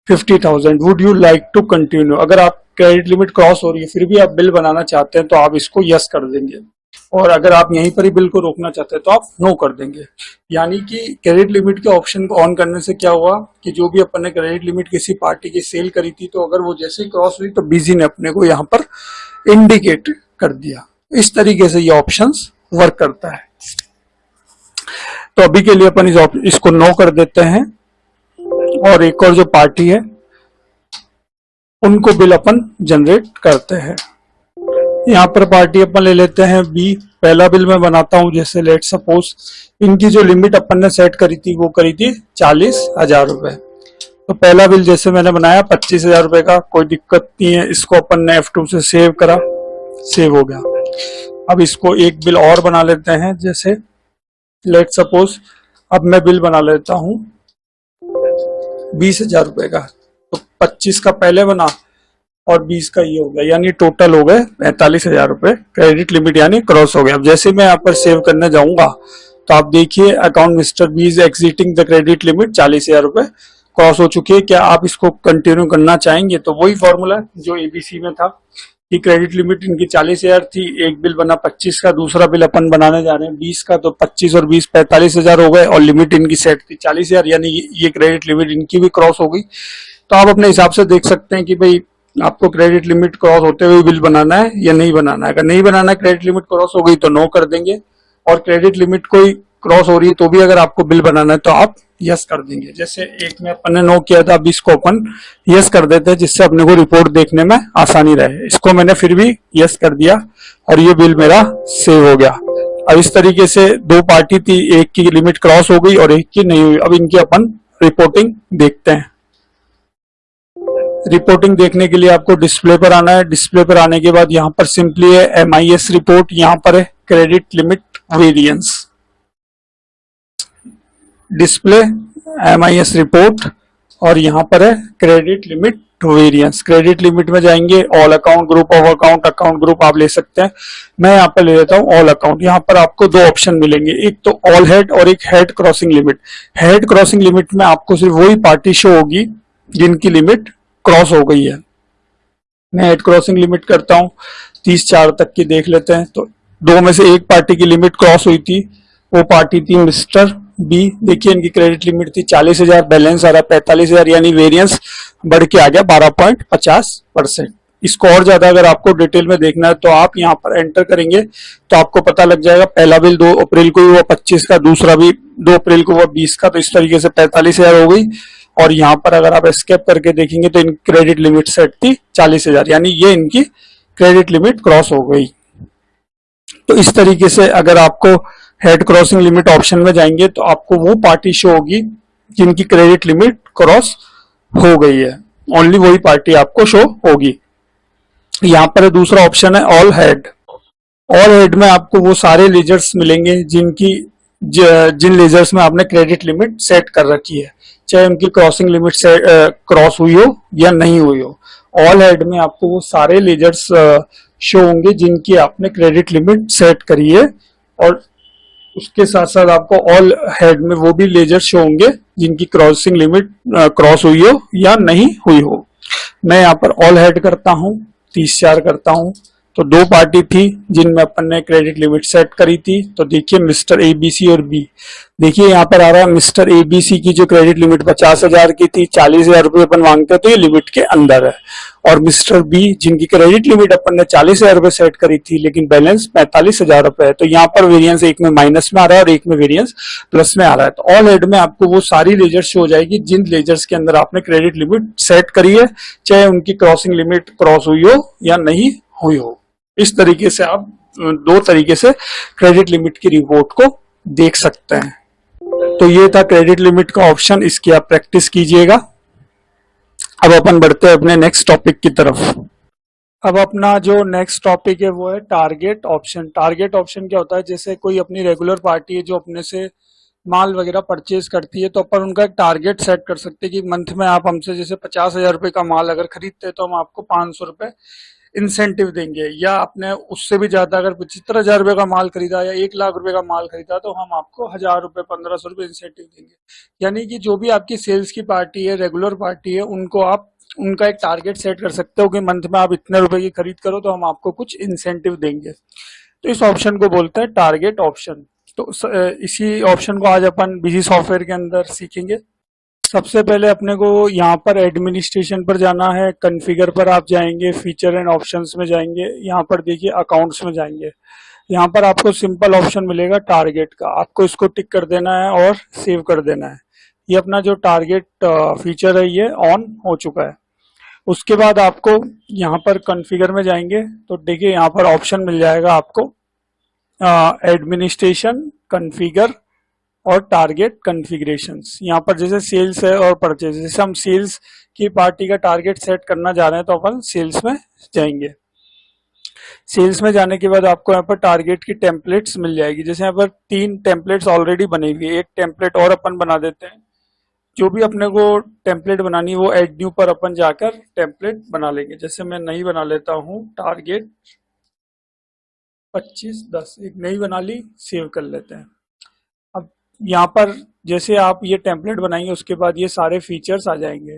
50,000, would you like to continue. अगर आप क्रेडिट लिमिट क्रॉस हो रही है फिर भी आप बिल बनाना चाहते हैं तो आप इसको यस कर देंगे, और अगर आप यहीं पर ही बिल को रोकना चाहते हैं तो आप नो कर देंगे। यानी कि क्रेडिट लिमिट के ऑप्शन को ऑन करने से क्या हुआ कि जो भी अपन ने क्रेडिट लिमिट किसी पार्टी की सेल करी थी, तो अगर वो जैसे ही क्रॉस हुई तो बीजी ने अपने को यहाँ पर इंडिकेट कर दिया। इस तरीके से ये ऑप्शंस वर्क करता है। तो अभी के लिए अपन इसको नो कर देते हैं, और एक और जो पार्टी है उनको बिल अपन जनरेट करते हैं। यहाँ पर पार्टी अपन ले लेते हैं बी। पहला बिल मैं बनाता हूं, जैसे लेट सपोज इनकी जो लिमिट अपन ने सेट करी थी वो करी थी 40,000 रुपए। तो पहला बिल जैसे मैंने बनाया 25,000 रुपए का, कोई दिक्कत नहीं है। इसको अपन ने F2 से सेव करा, सेव हो गया। अब इसको एक बिल और बना लेते हैं, जैसे लेट सपोज अब मैं बिल बना लेता हूं 20,000 रुपए का। तो 25 का पहले बना और 20 का ये हो गया, यानी टोटल हो गए 45,000 रुपए क्रेडिट लिमिट, यानी क्रॉस हो गया। अब जैसे मैं यहाँ पर सेव करने जाऊंगा तो आप देखिए account mister B is exiting the credit limit 40,000 रुपए क्रॉस हो चुकी है। क्या आप इसको कंटिन्यू करना चाहेंगे? तो वही फॉर्मूला जो ABC में था कि क्रेडिट लिमिट इनकी 40,000 थी, एक बिल बना 25 का, दूसरा बिल अपन बनाने जा रहे हैं 20 का, तो 25 और 20 45,000 हो गए, और लिमिट इनकी सेट थी 40,000, यानी ये क्रेडिट लिमिट इनकी भी क्रॉस हो गई। तो आप अपने हिसाब से देख सकते हैं कि भाई आपको क्रेडिट लिमिट क्रॉस होते हुए बिल बनाना है या नहीं बनाना है। अगर नहीं बनाना है, क्रेडिट लिमिट क्रॉस हो गई तो नो कर देंगे, और क्रेडिट लिमिट कोई क्रॉस हो रही है तो भी अगर आपको बिल बनाना है तो आप यस कर देंगे। जैसे एक में अपन ने नो किया था, अब इसको अपन यस कर देते हैं, जिससे अपने को रिपोर्ट देखने में आसानी रहे। इसको मैंने फिर भी यस कर दिया और ये बिल मेरा सेव हो गया। अब इस तरीके से दो पार्टी थी, एक की लिमिट क्रॉस हो गई और एक की नहीं हुई। अब इनकी अपन रिपोर्टिंग देखते हैं। रिपोर्टिंग देखने के लिए आपको डिस्प्ले पर आना है। डिस्प्ले पर आने के बाद यहाँ पर सिंपली है MIS रिपोर्ट, यहाँ पर है credit limit variance. Display MIS report और यहाँ पर है credit limit variance. Credit limit में जाएंगे, all account, group of account, account group आप ले सकते हैं। मैं यहाँ पर ले लेता हूँ ऑल अकाउंट। यहाँ पर आपको दो ऑप्शन मिलेंगे, एक तो ऑल हेड और एक head crossing limit. Head crossing limit में आपको सिर्फ वही पार्टी शो होगी जिनकी लिमिट क्रॉस हो गई है। मैं हेड क्रॉसिंग लिमिट करता हूँ 30/4 तक की देख लेते हैं। तो दो में से एक पार्टी की लिमिट क्रॉस हुई थी, वो पार्टी थी मिस्टर बी। देखिए इनकी क्रेडिट लिमिट थी 40,000, बैलेंस आ रहा 45,000, यानी वेरिएंस बढ़ के आ गया 12.50%। इसको और ज्यादा अगर आपको डिटेल में देखना है तो आप यहाँ पर एंटर करेंगे तो आपको पता लग जाएगा। पहला बिल 2 अप्रैल को हुआ 25 का, दूसरा भी 2 अप्रैल को हुआ 20 का। तो इस तरीके से 45,000 हो गई। और यहाँ पर अगर आप एस्केप करके देखेंगे तो इनकी क्रेडिट लिमिट सेट थी 40,000, यानी ये इनकी क्रेडिट लिमिट क्रॉस हो गई। तो इस तरीके से अगर आपको हेड क्रॉसिंग लिमिट ऑप्शन में जाएंगे तो आपको वो पार्टी शो होगी जिनकी क्रेडिट लिमिट क्रॉस हो गई है, ओनली वही पार्टी आपको शो होगी। यहाँ पर दूसरा ऑप्शन है ऑल हेड। ऑल हेड में आपको वो सारे लेजर्स मिलेंगे जिन लेजर्स में आपने क्रेडिट लिमिट सेट कर रखी है, चाहे उनकी क्रॉसिंग लिमिट से क्रॉस हुई हो या नहीं हुई हो। ऑल हेड में आपको वो सारे लेजर्स शो होंगे जिनकी आपने क्रेडिट लिमिट सेट करी है, और उसके साथ साथ आपको ऑल हेड में वो भी लेजर शो होंगे जिनकी क्रॉसिंग लिमिट क्रॉस हुई हो या नहीं हुई हो। मैं यहाँ पर ऑल हेड करता हूँ, 30,000 करता हूँ। तो दो पार्टी थी जिनमें अपन ने क्रेडिट लिमिट सेट करी थी। तो देखिए मिस्टर एबीसी और बी, देखिए यहाँ पर आ रहा है मिस्टर एबीसी की जो क्रेडिट लिमिट 50,000 की थी, 40,000 रुपये अपन मांगते तो ये लिमिट के अंदर है। और मिस्टर बी जिनकी क्रेडिट लिमिट अपन ने 40,000 रुपये सेट करी थी लेकिन बैलेंस 45,000 रुपये है, तो यहाँ पर वेरियंस एक में माइनस में आ रहा है और एक में वेरियंस प्लस में आ रहा है। तो ऑल हेड में आपको वो सारी लेजर शो हो जाएगी जिन लेजर्स के अंदर आपने क्रेडिट लिमिट सेट करी है, चाहे उनकी क्रॉसिंग लिमिट क्रॉस हुई हो या नहीं हुई हो। इस तरीके से आप दो तरीके से क्रेडिट लिमिट की रिपोर्ट को देख सकते हैं। तो ये था क्रेडिट लिमिट का ऑप्शन, इसकी आप प्रैक्टिस कीजिएगा। अब अपन बढ़ते हैं अपने नेक्स्ट टॉपिक की तरफ। अब अपना जो नेक्स्ट टॉपिक है वो है टारगेट ऑप्शन। टारगेट ऑप्शन क्या होता है, जैसे कोई अपनी रेगुलर पार्टी है जो अपने से माल वगैरह परचेज करती है, तो अपन उनका एक टारगेट सेट कर सकते हैं कि मंथ में आप हमसे जैसे 50,000 रुपए का माल अगर खरीदते हैं तो हम आपको 500 रुपए इंसेंटिव देंगे, या आपने उससे भी ज्यादा अगर 75,000 रुपए का माल खरीदा या 1 लाख रुपए का माल खरीदा तो हम आपको 1,000 रुपए 1,500 रुपए इंसेंटिव देंगे। यानी कि जो भी आपकी सेल्स की पार्टी है, रेगुलर पार्टी है, उनको आप उनका एक टारगेट सेट कर सकते हो कि मंथ में आप इतने रुपए की खरीद करो तो हम आपको कुछ इंसेंटिव देंगे। तो इस ऑप्शन को बोलते हैं टारगेट ऑप्शन। तो इसी ऑप्शन को आज अपन बिजी सॉफ्टवेयर के अंदर सीखेंगे। सबसे पहले अपने को यहाँ पर एडमिनिस्ट्रेशन पर जाना है, कॉन्फ़िगर पर आप जाएंगे, फीचर एंड ऑप्शंस में जाएंगे, यहाँ पर देखिए अकाउंट्स में जाएंगे। यहाँ पर आपको सिंपल ऑप्शन मिलेगा टारगेट का, आपको इसको टिक कर देना है और सेव कर देना है। ये अपना जो टारगेट फीचर है ये ऑन हो चुका है। उसके बाद आपको यहाँ पर कॉन्फ़िगर में जाएंगे तो देखिए यहाँ पर ऑप्शन मिल जाएगा आपको एडमिनिस्ट्रेशन, कॉन्फ़िगर और टारगेट कॉन्फ़िगरेशंस। यहाँ पर जैसे सेल्स है और परचेज, जैसे हम सेल्स की पार्टी का टारगेट सेट करना जा रहे हैं तो अपन सेल्स में जाएंगे। सेल्स में जाने के बाद आपको यहाँ पर टारगेट की टेम्पलेट्स मिल जाएगी। जैसे यहाँ पर 3 टेम्पलेट्स ऑलरेडी बनी हुई है, एक टेम्पलेट और अपन बना देते हैं। जो भी अपने को टेम्पलेट बनानी है वो एड न्यू पर अपन जाकर टेम्पलेट बना लेंगे। जैसे मैं नई बना लेता हूँ, टारगेट 25/10, एक नई बना ली, सेव कर लेते हैं। अब यहाँ पर जैसे आप ये टेम्पलेट बनाएंगे उसके बाद ये सारे फीचर्स आ जाएंगे।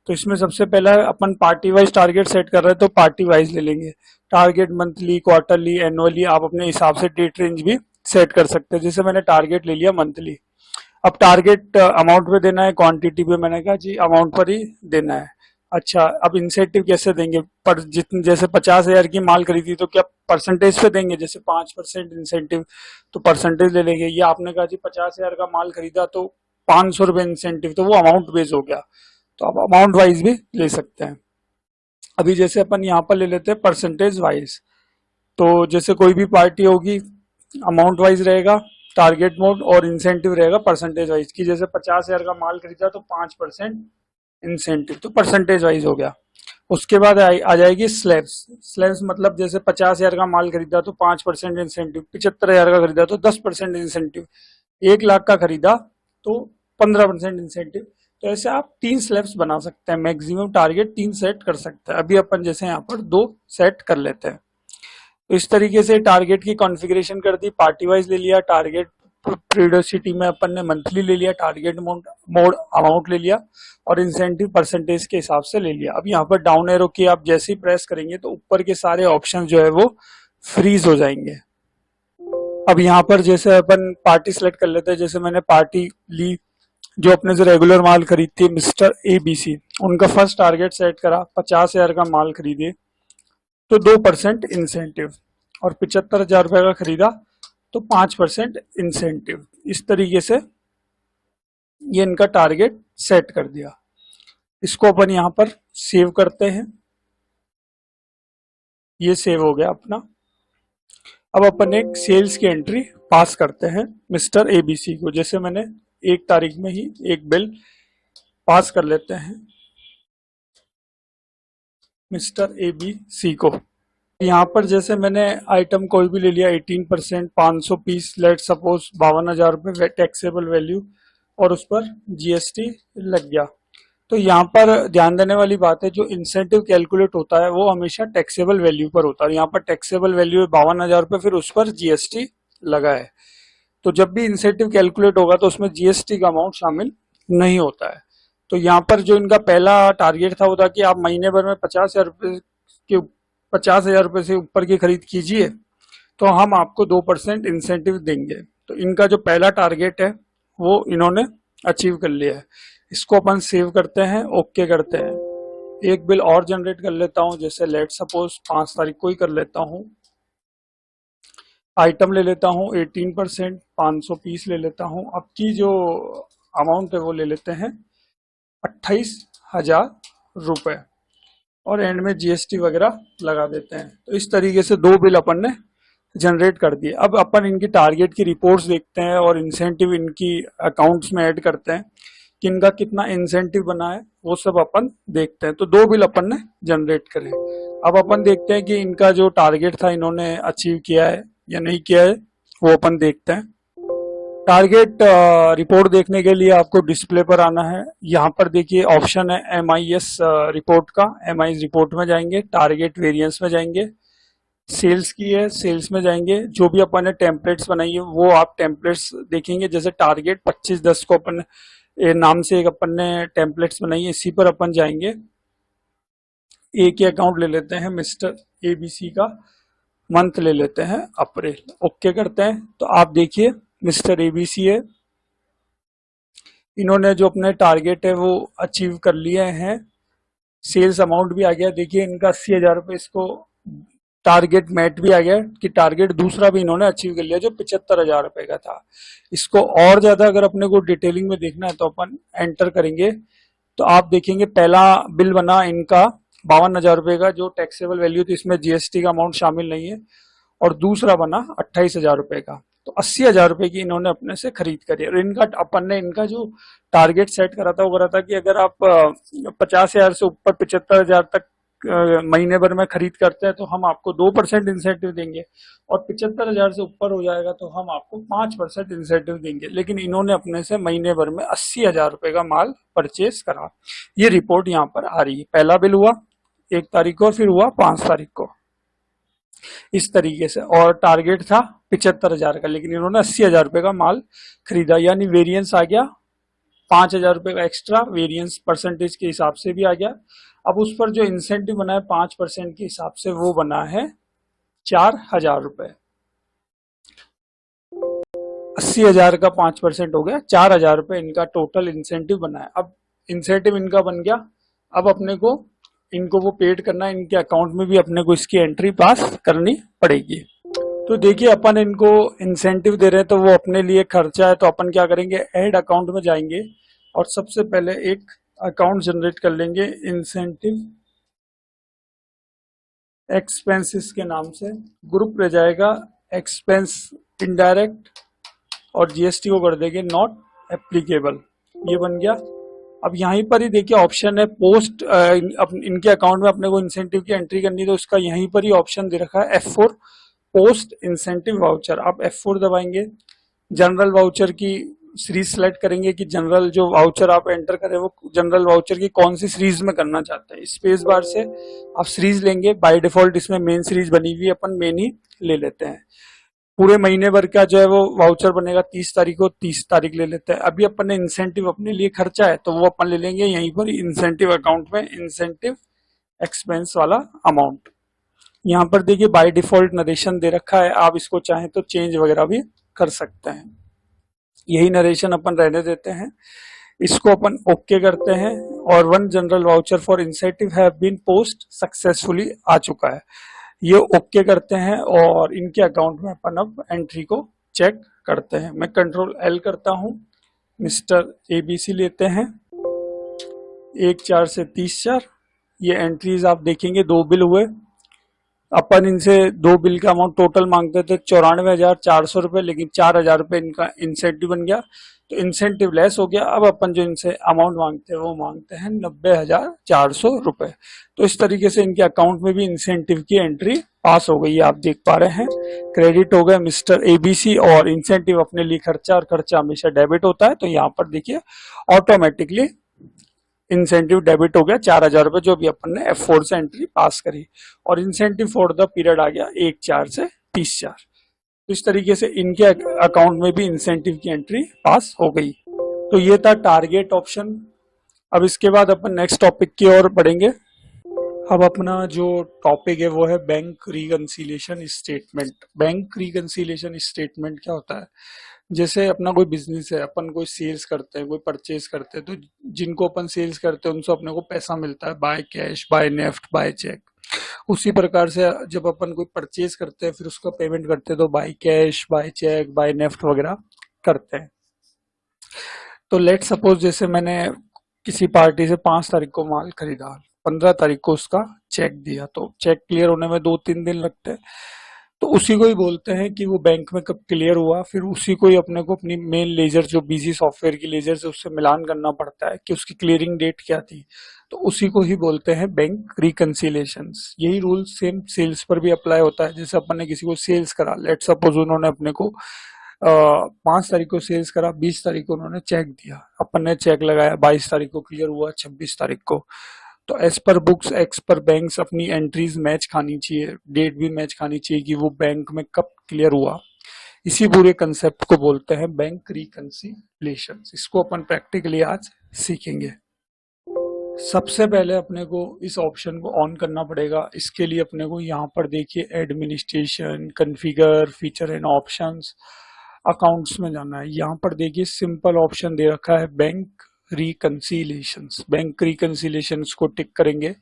तो इसमें सबसे पहला अपन पार्टी वाइज टारगेट सेट कर रहे हैं तो पार्टी वाइज ले लेंगे। टारगेट मंथली, क्वार्टरली, एनुअली, आप अपने हिसाब से डेट रेंज भी सेट कर सकते हैं। जैसे मैंने टारगेट ले लिया मंथली। अब टारगेट अमाउंट पे देना है, क्वांटिटी पे मैंने कहा जी अमाउंट पर ही देना है। अच्छा, अब इंसेंटिव कैसे देंगे, पर जितने जैसे 50,000 की माल खरीदी तो क्या परसेंटेज पे देंगे, जैसे 5% इंसेंटिव तो परसेंटेज ले लेंगे। या आपने कहा जी 50,000 का माल खरीदा तो 500 रुपए इंसेंटिव, तो वो अमाउंट बेस हो गया, तो आप अमाउंट वाइज भी ले सकते हैं। अभी जैसे अपन यहाँ पर ले लेते हैं परसेंटेज वाइज। तो जैसे कोई भी पार्टी होगी अमाउंट वाइज रहेगा टारगेट मोड, और इंसेंटिव रहेगा परसेंटेज वाइज की। जैसे 50,000 का माल खरीदा तो 5% इंसेंटिव, तो परसेंटेज वाइज हो गया। उसके बाद आ जाएगी स्लैब्स। स्लैब्स मतलब जैसे 50,000 का माल खरीदा तो 5% इंसेंटिव, 75,000 का खरीदा तो 10% इंसेंटिव, 1 लाख का खरीदा तो 15% इंसेंटिव। तो ऐसे आप 3 स्लैब्स बना सकते हैं, मैक्सिमम टारगेट 3 सेट कर सकते हैं। अभी अपन जैसे यहाँ पर 2 सेट कर लेते हैं। तो इस तरीके से टारगेट की कॉन्फ़िगरेशन कर दी, पार्टी वाइज ले लिया, टारगेट पीरियोडिसिटी में अपन ने मंथली ले लिया, टारगेट मोड अमाउंट ले लिया, और इंसेंटिव परसेंटेज के हिसाब से ले लिया। अब यहाँ पर डाउन एरो की आप जैसे ही प्रेस करेंगे तो ऊपर के सारे ऑप्शन जो है वो फ्रीज हो जाएंगे। अब यहाँ पर जैसे अपन पार्टी सेलेक्ट कर लेते हैं, जैसे मैंने पार्टी ली जो अपने से रेगुलर माल खरीदती है, मिस्टर एबीसी, उनका फर्स्ट टारगेट सेट करा, 50,000 का माल खरीदे तो 2% इंसेंटिव, और 75,000 रुपए का खरीदा तो 5% इंसेंटिव। इस तरीके से ये इनका टारगेट सेट कर दिया। इसको अपन यहाँ पर सेव करते हैं, ये सेव हो गया अपना। अब अपन एक सेल्स की एंट्री पास करते हैं मिस्टर एबीसी को। जैसे मैंने 1 तारीख में ही एक बिल पास कर लेते हैं मिस्टर एबीसी को। यहाँ पर जैसे मैंने आइटम कोई भी ले लिया 18%, 500 पीस, लेट सपोज 52,000 रुपये टैक्सेबल वैल्यू, और उस पर जीएसटी लग गया। तो यहाँ पर ध्यान देने वाली बात है, जो इंसेंटिव कैलकुलेट होता है वो हमेशा टैक्सेबल वैल्यू पर होता है। यहाँ पर टैक्सेबल वैल्यू है 52,000 रुपये, फिर उस पर जीएसटी लगा है। तो जब भी इंसेंटिव कैलकुलेट होगा तो उसमें जीएसटी का अमाउंट शामिल नहीं होता है। तो यहाँ पर जो इनका पहला टारगेट था वो था कि आप महीने भर में 50,000 रुपए से ऊपर की खरीद कीजिए तो हम आपको 2% इंसेंटिव देंगे। तो इनका जो पहला टारगेट है वो इन्होंने अचीव कर लिया है। इसको अपन सेव करते हैं, ओके करते हैं। एक बिल और जनरेट कर लेता हूं, जैसे लेट सपोज 5 तारीख को ही कर लेता हूं। आइटम ले लेता हूं 18%, 500 पीस ले लेता हूं। अब की जो अमाउंट है वो ले लेते हैं 28,000 रुपए और एंड में जीएसटी वगैरह लगा देते हैं। तो इस तरीके से 2 बिल अपन ने जनरेट कर दिए। अब अपन इनकी टारगेट की रिपोर्ट्स देखते हैं और इंसेंटिव इनकी अकाउंट्स में ऐड करते हैं कि इनका कितना इंसेंटिव बना है, वो सब अपन देखते हैं। तो 2 बिल अपन ने जनरेट करे। अब अपन देखते हैं कि इनका जो टारगेट था इन्होंने अचीव किया है या नहीं किया है, वो अपन देखते हैं। टारगेट रिपोर्ट देखने के लिए आपको डिस्प्ले पर आना है। यहाँ पर देखिए ऑप्शन है MIS रिपोर्ट का। MIS रिपोर्ट में जाएंगे, टारगेट वेरिएंस में जाएंगे, सेल्स की है, सेल्स में जाएंगे। जो भी अपन ने टेम्पलेट्स बनाई है वो आप टेम्पलेट्स देखेंगे। जैसे टारगेट 25/10 को अपन नाम से एक अपन ने टेम्पलेट्स बनाई है, इसी पर अपन जाएंगे। एक ही अकाउंट ले लेते हैं, मिस्टर ABC का। मंथ ले लेते हैं अप्रैल, ओके करते हैं। तो आप देखिए मिस्टर ABC है, इन्होंने जो अपने टारगेट है वो अचीव कर लिए हैं। सेल्स अमाउंट भी आ गया, देखिए इनका 80,000 रुपये इसको टारगेट मैट भी आ गया कि टारगेट दूसरा भी इन्होंने अचीव कर लिया जो 75,000 रुपए का था। इसको और ज्यादा अगर अपने को डिटेलिंग में देखना है तो अपन एंटर करेंगे तो आप देखेंगे पहला बिल बना इनका 52,000 रुपए का, जो टैक्सेबल वैल्यू थी, इसमें जीएसटी का अमाउंट शामिल नहीं है। और दूसरा बना 28,000 रुपए का। तो 80,000 रुपए की इन्होंने अपने से खरीद करी। और इनका अपन ने इनका जो टारगेट सेट करा था वो करा था कि अगर आप 50,000 से ऊपर 75,000 तक महीने भर में खरीद करते हैं तो हम आपको 2% इंसेंटिव देंगे, और 75,000 से ऊपर हो जाएगा तो हम आपको 5% इंसेंटिव देंगे। लेकिन इन्होंने अपने से महीने भर में 80,000 रुपए का माल परचेज करा। ये रिपोर्ट यहाँ पर आ रही है। पहला बिल हुआ 1 तारीख को, फिर हुआ 5 तारीख को, इस तरीके से। और टारगेट था 75,000 का, लेकिन इन्होंने 80,000 रुपए का माल खरीदा, यानी वेरिएंस आ गया 5,000 रुपए का एक्स्ट्रा। वेरिएंस परसेंटेज के हिसाब से भी आ गया। अब उस पर जो इंसेंटिव बना है 5% के हिसाब से, वो बना है 4,000 रुपए। 80,000 का 5% हो गया 4,000 रुपए इनका टोटल इंसेंटिव बना है। अब इंसेंटिव इनका बन गया, अब अपने को इनको वो पेड करना है, इनके अकाउंट में भी अपने को इसकी एंट्री पास करनी पड़ेगी। तो देखिए अपन इनको इंसेंटिव दे रहे हैं तो वो अपने लिए खर्चा है, तो अपन क्या करेंगे, ऐड अकाउंट में जाएंगे और सबसे पहले एक अकाउंट जनरेट कर लेंगे इंसेंटिव एक्सपेंसेस के नाम से। ग्रुप रह जाएगा एक्सपेंस इनडायरेक्ट और जीएसटी को कर देंगे नॉट एप्लीकेबल। ये बन गया। अब यहीं पर ही देखिए ऑप्शन है पोस्ट, इनके अकाउंट में अपने को इंसेंटिव की एंट्री करनी, तो इसका यहीं पर ही ऑप्शन दे रखा है F4 पोस्ट इंसेंटिव वाउचर। आप F4 दबाएंगे, जनरल वाउचर की सीरीज सेलेक्ट करेंगे कि जनरल जो वाउचर आप एंटर करें वो जनरल वाउचर की कौन सी सीरीज में करना चाहते हैं। स्पेस बार से आप सीरीज लेंगे। बाय डिफॉल्ट इसमें मेन सीरीज बनी हुई है, अपन मेन ही ले लेते हैं। पूरे महीने भर का जो है वो वाउचर बनेगा 30 तारीख को, 30 तारीख ले लेते हैं। अभी अपन ने इंसेंटिव अपने लिए खर्चा है तो वो अपन ले लेंगे यहीं पर इंसेंटिव अकाउंट में, इंसेंटिव एक्सपेंस वाला अमाउंट। यहाँ पर देखिए बाय डिफॉल्ट नरेशन दे रखा है, आप इसको चाहें तो चेंज वगैरह भी कर सकते हैं। यही नरेशन अपन रहने देते हैं। इसको अपन ओके करते हैं और 1 general voucher for incentive have been post successfully आ चुका है। ये ओके करते हैं और इनके अकाउंट में अपन अब एंट्री को चेक करते हैं। मैं कंट्रोल L करता हूं, मिस्टर ABC लेते हैं 1/4 से 30/4। ये एंट्रीज आप देखेंगे 2 बिल हुए। अपन इनसे 2 बिल का अमाउंट टोटल मांगते थे 94,400 रुपए, लेकिन 4,000 रुपए इनका इंसेंटिव बन गया तो इंसेंटिव लेस हो गया। अब अपन जो इनसे अमाउंट मांगते हैं वो मांगते हैं 90,400 रुपए। तो इस तरीके से इनके अकाउंट में भी इंसेंटिव की एंट्री पास हो गई है, आप देख पा रहे हैं। क्रेडिट हो गया मिस्टर ABC और इंसेंटिव अपने लिए खर्चा, और खर्चा हमेशा डेबिट होता है। तो यहाँ पर देखिए ऑटोमेटिकली इंसेंटिव डेबिट हो गया 4,000 रुपए, जो भी अपन ने F4 से एंट्री पास करी। और इंसेंटिव फॉर द पीरियड आ गया 1/4 से 30/4। तो इस तरीके से इनके अकाउंट में भी इंसेंटिव की एंट्री पास हो गई। तो ये था टारगेट ऑप्शन। अब इसके बाद अपन नेक्स्ट टॉपिक की ओर बढ़ेंगे। अब अपना जो टॉपिक है वो है bank reconciliation statement. Bank reconciliation statement क्या होता है? जैसे अपना कोई बिजनेस है, अपन कोई सेल्स करते हैं, कोई परचेज करते हैं, तो जिनको अपन सेल्स करते हैं उनसे अपने को पैसा मिलता है by cash, by NEFT, by cheque. उसी प्रकार से जब अपन कोई परचेज करते हैं फिर उसका पेमेंट करते हैं तो by cash, by cheque, by NEFT वगैरह करते हैं। तो लेट सपोज जैसे मैंने किसी पार्टी से 5 तारीख को माल खरीदा, 15 तारीख को उसका चेक दिया, तो चेक क्लियर होने में 2-3 दिन लगते हैं। तो उसी को ही बोलते हैं कि वो बैंक में कब क्लियर हुआ, फिर उसी को ही अपने को अपनी मेन लेजर जो बीजी सॉफ्टवेयर की लेजर से उससे मिलान करना पड़ता है कि उसकी क्लियरिंग डेट क्या थी। तो उसी को ही बोलते हैं बैंक रिकंसिलिएशंस। यही रूल सेम सेल्स पर भी अप्लाई होता है। जैसे अपन ने किसी को सेल्स करा, लेट सपोज उन्होंने अपने को 5 तारीख को सेल्स करा, 20 तारीख को उन्होंने चेक दिया, अपन ने चेक लगाया, 22 तारीख को क्लियर हुआ, 26 तारीख को। तो एज पर बुक्स एक्स पर बैंक्स अपनी एंट्रीज मैच खानी चाहिए, डेट भी मैच खानी चाहिए कि वो बैंक में कब क्लियर हुआ। इसी पूरे कंसेप्ट को बोलते हैं बैंक रिकंसिलिएशन। इसको अपन प्रैक्टिकली आज सीखेंगे। सबसे पहले अपने को इस ऑप्शन को ऑन करना पड़ेगा। इसके लिए अपने को यहाँ पर देखिए administration, configure, feature and options, accounts में जाना है। यहाँ पर देखिए सिंपल ऑप्शन दे रखा है बैंक रिकंसिलिएशंस। बैंक रिकंसिलिएशंस को टिक करेंगे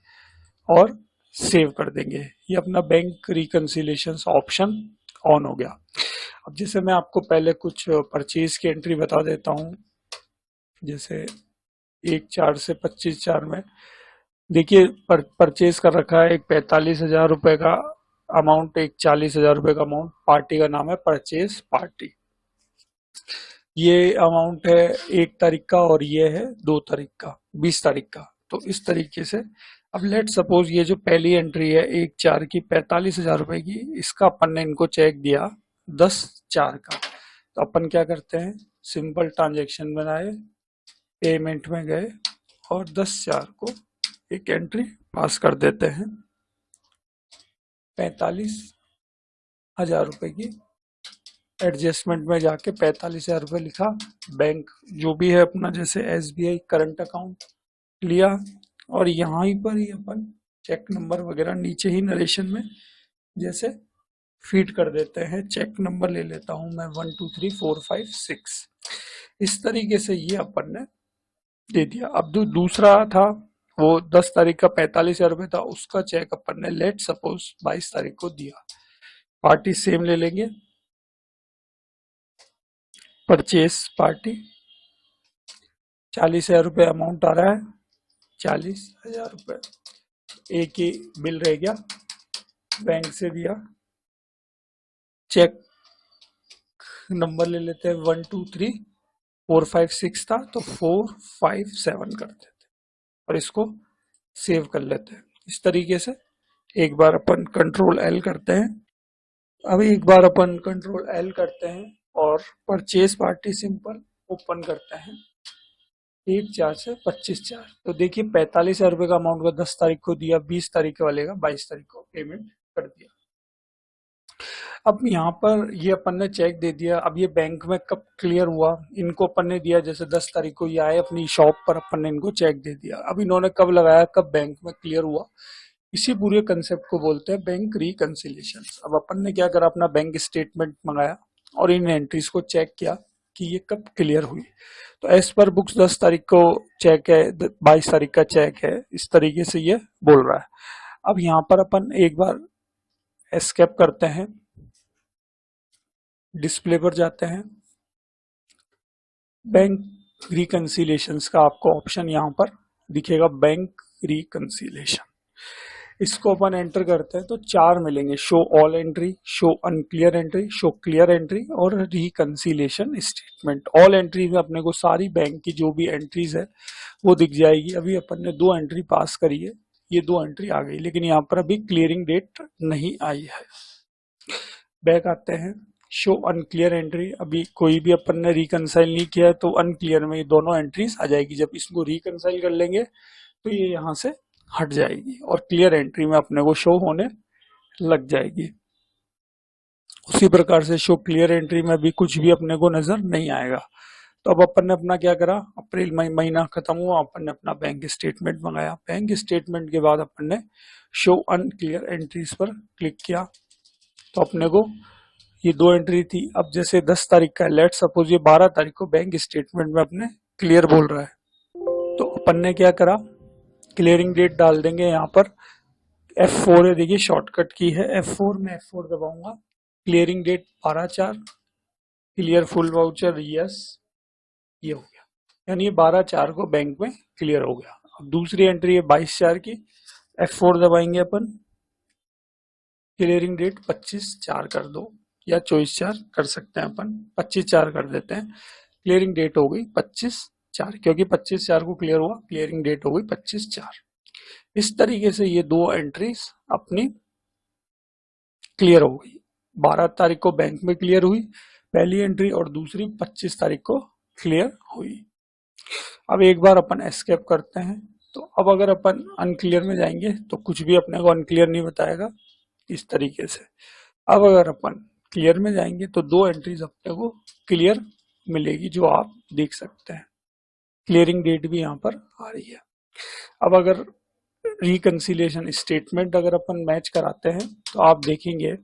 और सेव कर देंगे। ये अपना बैंक रिकंसिलिएशंस ऑप्शन ऑन हो गया। अब जैसे मैं आपको पहले कुछ परचेज की एंट्री बता देता हूँ। जैसे 1/4 से 25/4 में देखिए परचेज कर रखा है एक 45,000 रुपए का अमाउंट, एक 40,000 रुपए का अमाउंट। पार्टी का नाम है परचेज पार्टी। ये अमाउंट है 1 तारीख का और ये है 2 तारीख का, 20 तारीख का। तो इस तरीके से अब लेट सपोज ये जो पहली एंट्री है 1/4 की 45,000 रुपए की, इसका अपन ने इनको चेक दिया 10/4 का। तो अपन क्या करते हैं, सिंपल ट्रांजेक्शन बनाए, पेमेंट में गए और 10/4 को एक एंट्री पास कर देते हैं 45,000 रुपए की। एडजस्टमेंट में जाके 45,000 रुपए लिखा, बैंक जो भी है अपना जैसे SBI करंट अकाउंट लिया, और यहाँ ही पर ही अपन चेक नंबर वगैरह नीचे ही नरेशन में जैसे फीड कर देते हैं। चेक नंबर ले लेता हूँ मैं 123456। इस तरीके से ये अपन ने दे दिया। अब जो दूसरा था वो 10 तारीख का 45,000 रुपए था, उसका चेक अपन ने लेट सपोज 22 तारीख को दिया। पार्टी सेम ले लेंगे, परचेस पार्टी, 40,000 रुपये अमाउंट आ रहा है, 40,000 रुपये। एक ही बिल रह गया, बैंक से दिया, चेक नंबर ले लेते हैं 123456 था तो 457 कर देते और इसको सेव कर लेते हैं। इस तरीके से एक बार अपन कंट्रोल L करते हैं। अब एक बार अपन कंट्रोल L करते हैं और परचेज पार्टी सिंपल ओपन करते हैं 1/4 से 25/4। तो देखिए 45,000 रुपए का अमाउंट का 10 तारीख को दिया, 20 तारीख वाले का 22 तारीख को पेमेंट कर दिया। अब यहाँ पर ये अपन ने चेक दे दिया। अब ये बैंक में कब क्लियर हुआ, इनको अपन ने दिया जैसे 10 तारीख को ये आए अपनी शॉप पर, अपन ने इनको चेक दे दिया। अब इन्होंने कब लगाया, कब बैंक में क्लियर हुआ, इसी पूरे कंसेप्ट को बोलते हैं बैंक रिकंसिलिएशन। अब अपन ने क्या करा, अपना बैंक स्टेटमेंट मंगाया और इन एंट्रीज को चेक किया कि ये कब क्लियर हुई। तो एज पर बुक्स 10 तारीख को चेक है, 22 तारीख का चेक है, इस तरीके से ये बोल रहा है। अब यहाँ पर अपन एक बार एस्केप करते हैं, डिस्प्ले पर जाते हैं, बैंक रिकंसिलिएशंस का आपको ऑप्शन यहाँ पर दिखेगा, बैंक रिकंसिलिएशन। इसको अपन एंटर करते हैं तो 4 मिलेंगे, show all entry, show unclear entry, show clear entry और रिकंसिलिएशन स्टेटमेंट। ऑल एंट्री में अपने को सारी बैंक की जो भी एंट्रीज है वो दिख जाएगी। अभी अपन ने 2 एंट्री पास करी है, ये 2 एंट्री आ गई, लेकिन यहाँ पर अभी क्लियरिंग डेट नहीं आई है। बैक आते हैं, शो अनक्लियर एंट्री, अभी कोई भी अपन ने रिकंसाइल नहीं किया है तो अनक्लियर में ये दोनों एंट्रीज आ जाएगी। जब इसको रिकंसाइल कर लेंगे तो ये यहाँ से हट जाएगी और क्लियर एंट्री में अपने को शो होने लग जाएगी। उसी प्रकार से शो क्लियर एंट्री में भी कुछ भी अपने को नजर नहीं आएगा। तो अब अपन ने अपना क्या करा, अप्रैल मई महीना खत्म हुआ, अपन ने अपना बैंक स्टेटमेंट मंगाया। बैंक स्टेटमेंट के बाद अपन ने शो अनक्लियर एंट्रीज पर क्लिक किया। तो अपने को ये दो एंट्री थी। अब जैसे 10 तारीख का, लेट सपोज ये 12 तारीख को बैंक स्टेटमेंट में अपने क्लियर बोल रहा है, तो अपन ने क्या करा, क्लियरिंग डेट डाल देंगे यहाँ पर। F4 है, देखिए शॉर्टकट की है F4 में, F4 दबाऊंगा। Clearing date 12/4, clear full voucher yes, ये हो गया, यानी ये 12/4 को बैंक में क्लियर हो गया। अब दूसरी एंट्री है 22/4 की, F4 दबाएंगे अपन, क्लियरिंग डेट 25/4 कर दो, या 24/4 कर सकते हैं अपन, 25/4 कर देते हैं। क्लियरिंग डेट हो गई 25/4, क्योंकि 25/4 को क्लियर हुआ, क्लियरिंग डेट हो गई 25/4। इस तरीके से ये दो एंट्रीज अपनी क्लियर हो गई। 12 तारीख को बैंक में क्लियर हुई पहली एंट्री, और दूसरी 25 तारीख को क्लियर हुई। अब एक बार अपन एस्केप करते हैं। तो अब अगर अपन अनक्लियर में जाएंगे तो कुछ भी अपने को अनक्लियर नहीं बताएगा, इस तरीके से। अब अगर अपन क्लियर में जाएंगे तो दो एंट्रीज अपने को क्लियर मिलेगी, जो आप देख सकते हैं। क्लियरिंग डेट भी यहाँ पर आ रही है। अब अगर रिकंसिलिएशन स्टेटमेंट अगर अपन मैच कराते हैं तो आप देखेंगे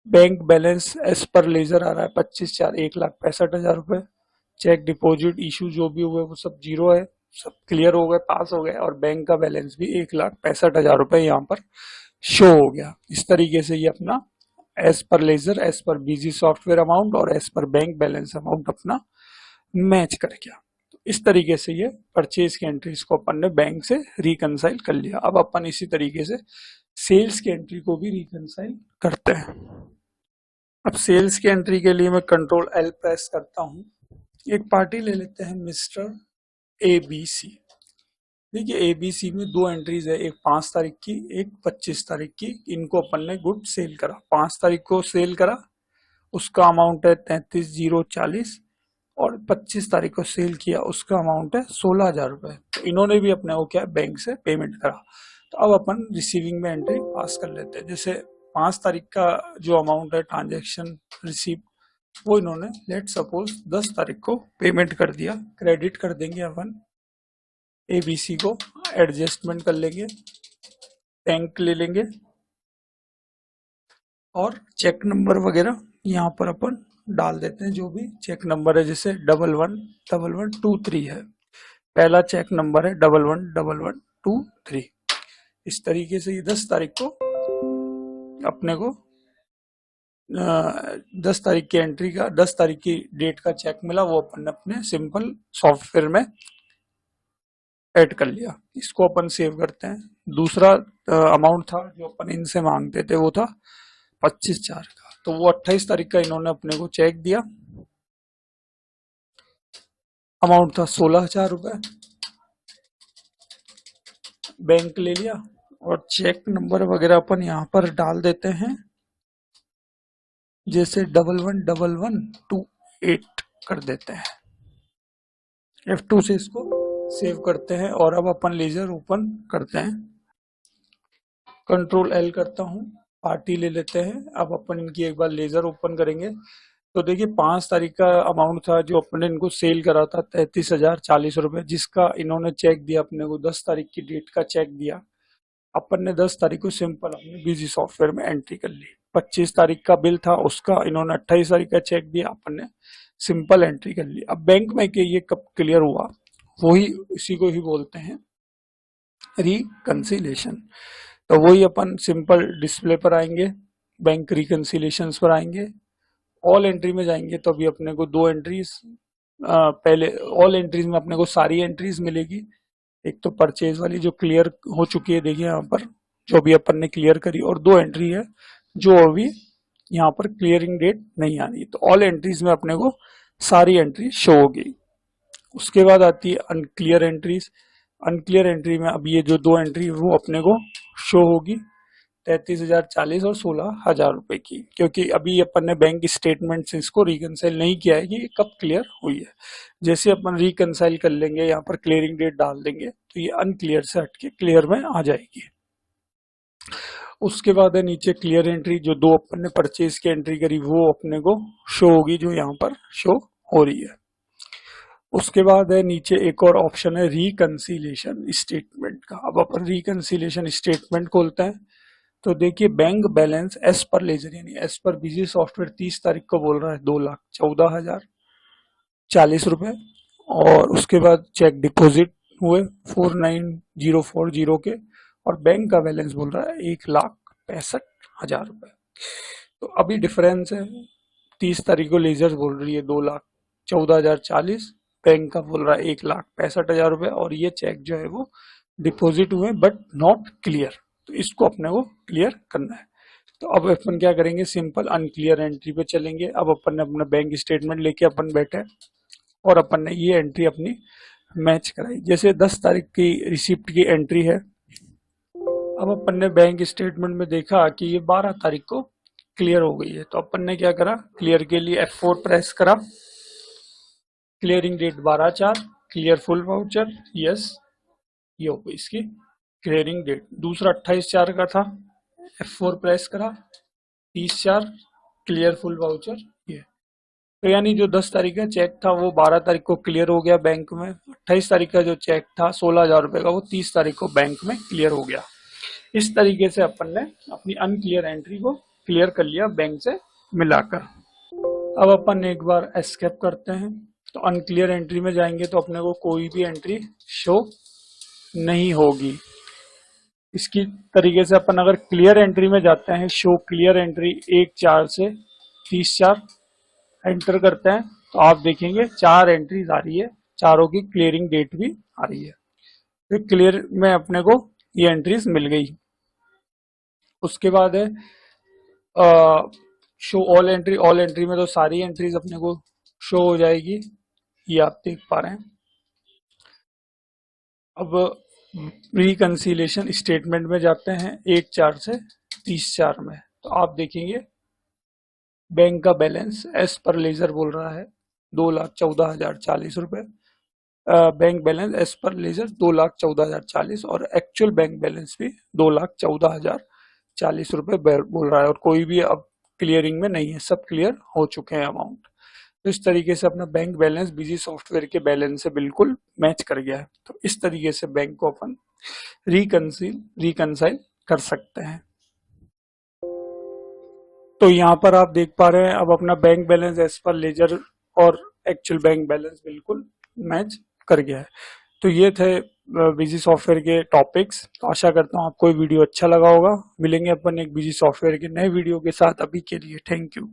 bank balance as per ledger आ रहा है 25/4 1,65,000 रुपए। चेक डिपॉजिट इशू जो भी हुए वो सब जीरो है, सब क्लियर हो गए, पास हो गए, और बैंक का बैलेंस भी 1,65,000 रुपए यहाँ पर शो हो गया। इस तरीके से ये अपना as per ledger, as per Busy software amount और as per bank balance amount अपना मैच कर गया। तो इस तरीके से ये परचेज की एंट्रीज को अपन ने बैंक से रिकंसाइल कर लिया। अब अपन इसी तरीके से सेल्स की एंट्री को भी रिकंसाइल करते हैं। अब सेल्स की एंट्री के लिए मैं कंट्रोल एल प्रेस करता हूं। एक पार्टी ले लेते हैं मिस्टर ABC। देखिए ABC में दो एंट्रीज है, एक 5 तारीख की, एक 25 तारीख की। इनको अपन ने गुड सेल करा, 5 तारीख को सेल करा, उसका अमाउंट है 33,040, और 25 तारीख को सेल किया, उसका अमाउंट है 16,000 रुपए। तो इन्होंने भी अपने को क्या बैंक से पेमेंट करा। तो अब अपन रिसीविंग में एंट्री पास कर लेते हैं। जैसे 5 तारीख का जो अमाउंट है ट्रांजेक्शन रिसीव, वो इन्होंने लेट सपोज 10 तारीख को पेमेंट कर दिया। क्रेडिट कर देंगे अपन ABC को, एडजस्टमेंट कर लेंगे, बैंक ले लेंगे, और चेक नंबर वगैरह यहाँ पर अपन डाल देते हैं, जो भी चेक नंबर है, जैसे 111123 है, पहला चेक नंबर है 111123। इस तरीके से ये 10 तारीख को अपने को 10 तारीख की एंट्री का, 10 तारीख की डेट का चेक मिला, वो अपन ने अपने सिंपल सॉफ्टवेयर में ऐड कर लिया। इसको अपन सेव करते हैं। दूसरा अमाउंट था जो अपन इनसे मांगते थे, वो था 25/4 का, तो वो 28 तारीख का इन्होंने अपने को चेक दिया, अमाउंट था 16,000 रुपए, बैंक ले लिया, और चेक नंबर वगैरह अपन यहाँ पर डाल देते हैं, जैसे 111128 कर देते हैं। F2 से इसको सेव करते हैं, और अब अपन लेजर ओपन करते हैं। कंट्रोल L करता हूँ, पार्टी ले लेते हैं। अब अपन इनकी एक बार लेजर ओपन करेंगे। तो देखिए 5 तारीख का अमाउंट था जो अपन ने इनको सेल करा था 33,040 रुपए, जिसका इन्होंने चेक दिया अपने को, 10 तारीख की डेट का चेक दिया। अपन ने 10 तारीख को सिंपल अपने बीजी सॉफ्टवेयर में एंट्री कर ली। 25 तारीख का बिल था, उसका इन्होंने 28 तारीख का चेक दिया, अपन ने सिंपल एंट्री कर ली। अब बैंक में के ये कब क्लियर हुआ, वही इसी को ही बोलते हैं रिकंसिलिएशन। तो वही अपन सिंपल डिस्प्ले पर आएंगे, बैंक रिकंसिलिएशन पर आएंगे, ऑल एंट्री में जाएंगे तो अभी अपने को दो एंट्रीज, पहले ऑल एंट्रीज में अपने को सारी एंट्रीज मिलेगी। एक तो परचेज वाली जो क्लियर हो चुकी है, देखिए यहाँ पर जो भी अपन ने क्लियर करी, और दो एंट्री है जो अभी यहाँ पर क्लियरिंग डेट नहीं आ रही। तो ऑल एंट्रीज में अपने को सारी एंट्री शो होगी। उसके बाद आती है अनक्लियर एंट्रीज। अनक्लियर एंट्री में अब ये जो दो एंट्री वो अपने को शो होगी, 33,040 और 16,000 रुपए की, क्योंकि अभी अपन ने बैंक स्टेटमेंट से इसको रिकंसाइल नहीं किया है कि ये कब क्लियर हुई है। जैसे अपन रिकंसाइल कर लेंगे, यहाँ पर क्लियरिंग डेट डाल देंगे, तो ये अनक्लियर से हटके क्लियर में आ जाएगी। उसके बाद है नीचे क्लियर एंट्री, जो दो अपन ने परचेज की एंट्री करी वो अपने को शो होगी, जो यहाँ पर शो हो रही है। उसके बाद है नीचे एक और ऑप्शन है रिकंसिलेशन स्टेटमेंट का। अब अपन रिकंसिलेशन स्टेटमेंट खोलते हैं तो देखिए बैंक बैलेंस एस पर लेजर यानी एस पर बिजी सॉफ्टवेयर 30 तारीख को बोल रहा है 2,14,040 रुपए, और उसके बाद चेक डिपॉजिट हुए 49,040 के, और बैंक का बैलेंस बोल रहा है 1,65,000 रुपए। तो अभी डिफरेंस है, 30 तारीख को लेजर बोल रही है 2,14,040, बैंक का बोल रहा है 1,65,000 रुपए, और ये चेक जो है वो डिपॉजिट हुए बट नॉट क्लियर, तो इसको अपने को क्लियर करना है। तो अब अपन क्या करेंगे, सिंपल अनक्लियर एंट्री पे चलेंगे। अब अपन ने अपना बैंक स्टेटमेंट लेके अपन बैठे और अपन ने ये एंट्री अपनी मैच कराई। जैसे 10 तारीख की रिसिप्ट की एंट्री है, अब अपन ने बैंक स्टेटमेंट में देखा कि ये 12 तारीख को क्लियर हो गई है, तो अपन ने क्या करा, क्लियर के लिए F4 प्रेस करा, clearing date 12/4, clear full voucher, yes, ये हो गई इसकी क्लियरिंग डेट। दूसरा 28/4 का था, F4 प्रेस करा, 30/4, क्लियर फुल वाउचर, ये। तो यानी जो 10 तारीख का चेक था वो 12 तारीख को क्लियर हो गया बैंक में, 28 तारीख का जो चेक था 16,000 रुपए का वो 30 तारीख को बैंक में क्लियर हो गया। इस तरीके से अपन ने अपनी अनक्लियर एंट्री को क्लियर कर लिया बैंक से मिलाकर। अब अपन एक बार एस्केप करते हैं, तो अनक्लियर एंट्री में जाएंगे तो अपने को कोई भी एंट्री शो नहीं होगी। इसकी तरीके से अपन अगर क्लियर एंट्री में जाते हैं, शो क्लियर एंट्री 1/4 से 30/4 एंटर करते हैं, तो आप देखेंगे 4 एंट्रीज आ रही है, चारों की क्लियरिंग डेट भी आ रही है। तो क्लियर में अपने को ये एंट्रीज मिल गई। उसके बाद है show all entry. All entry में तो सारी एंट्रीज अपने को शो हो जाएगी, ये आप देख पा रहे हैं। अब रिकंसिलेशन स्टेटमेंट में जाते हैं 1/4 से 30/4 में, तो आप देखेंगे बैंक का बैलेंस एस पर लेजर बोल रहा है 2,14,040 रुपए। बैंक बैलेंस एस पर लेजर 2,14,040 और एक्चुअल बैंक बैलेंस भी 2,14,040 रुपए बोल रहा है, और कोई भी अब क्लियरिंग में नहीं है, सब क्लियर हो चुके हैं अमाउंट। तो इस तरीके से अपना बैंक बैलेंस बिजी सॉफ्टवेयर के बैलेंस से बिल्कुल मैच कर गया है। तो इस तरीके से बैंक को अपन रिकंसाइल कर सकते हैं। तो यहाँ पर आप देख पा रहे हैं अब अपना bank balance as per ledger और एक्चुअल बैंक बैलेंस बिल्कुल मैच कर गया है। तो ये थे बिजी सॉफ्टवेयर के टॉपिक्स। तो आशा करता हूँ आपको ये वीडियो अच्छा लगा होगा। मिलेंगे अपन एक बिजी सॉफ्टवेयर के नए वीडियो के साथ। अभी के लिए थैंक यू।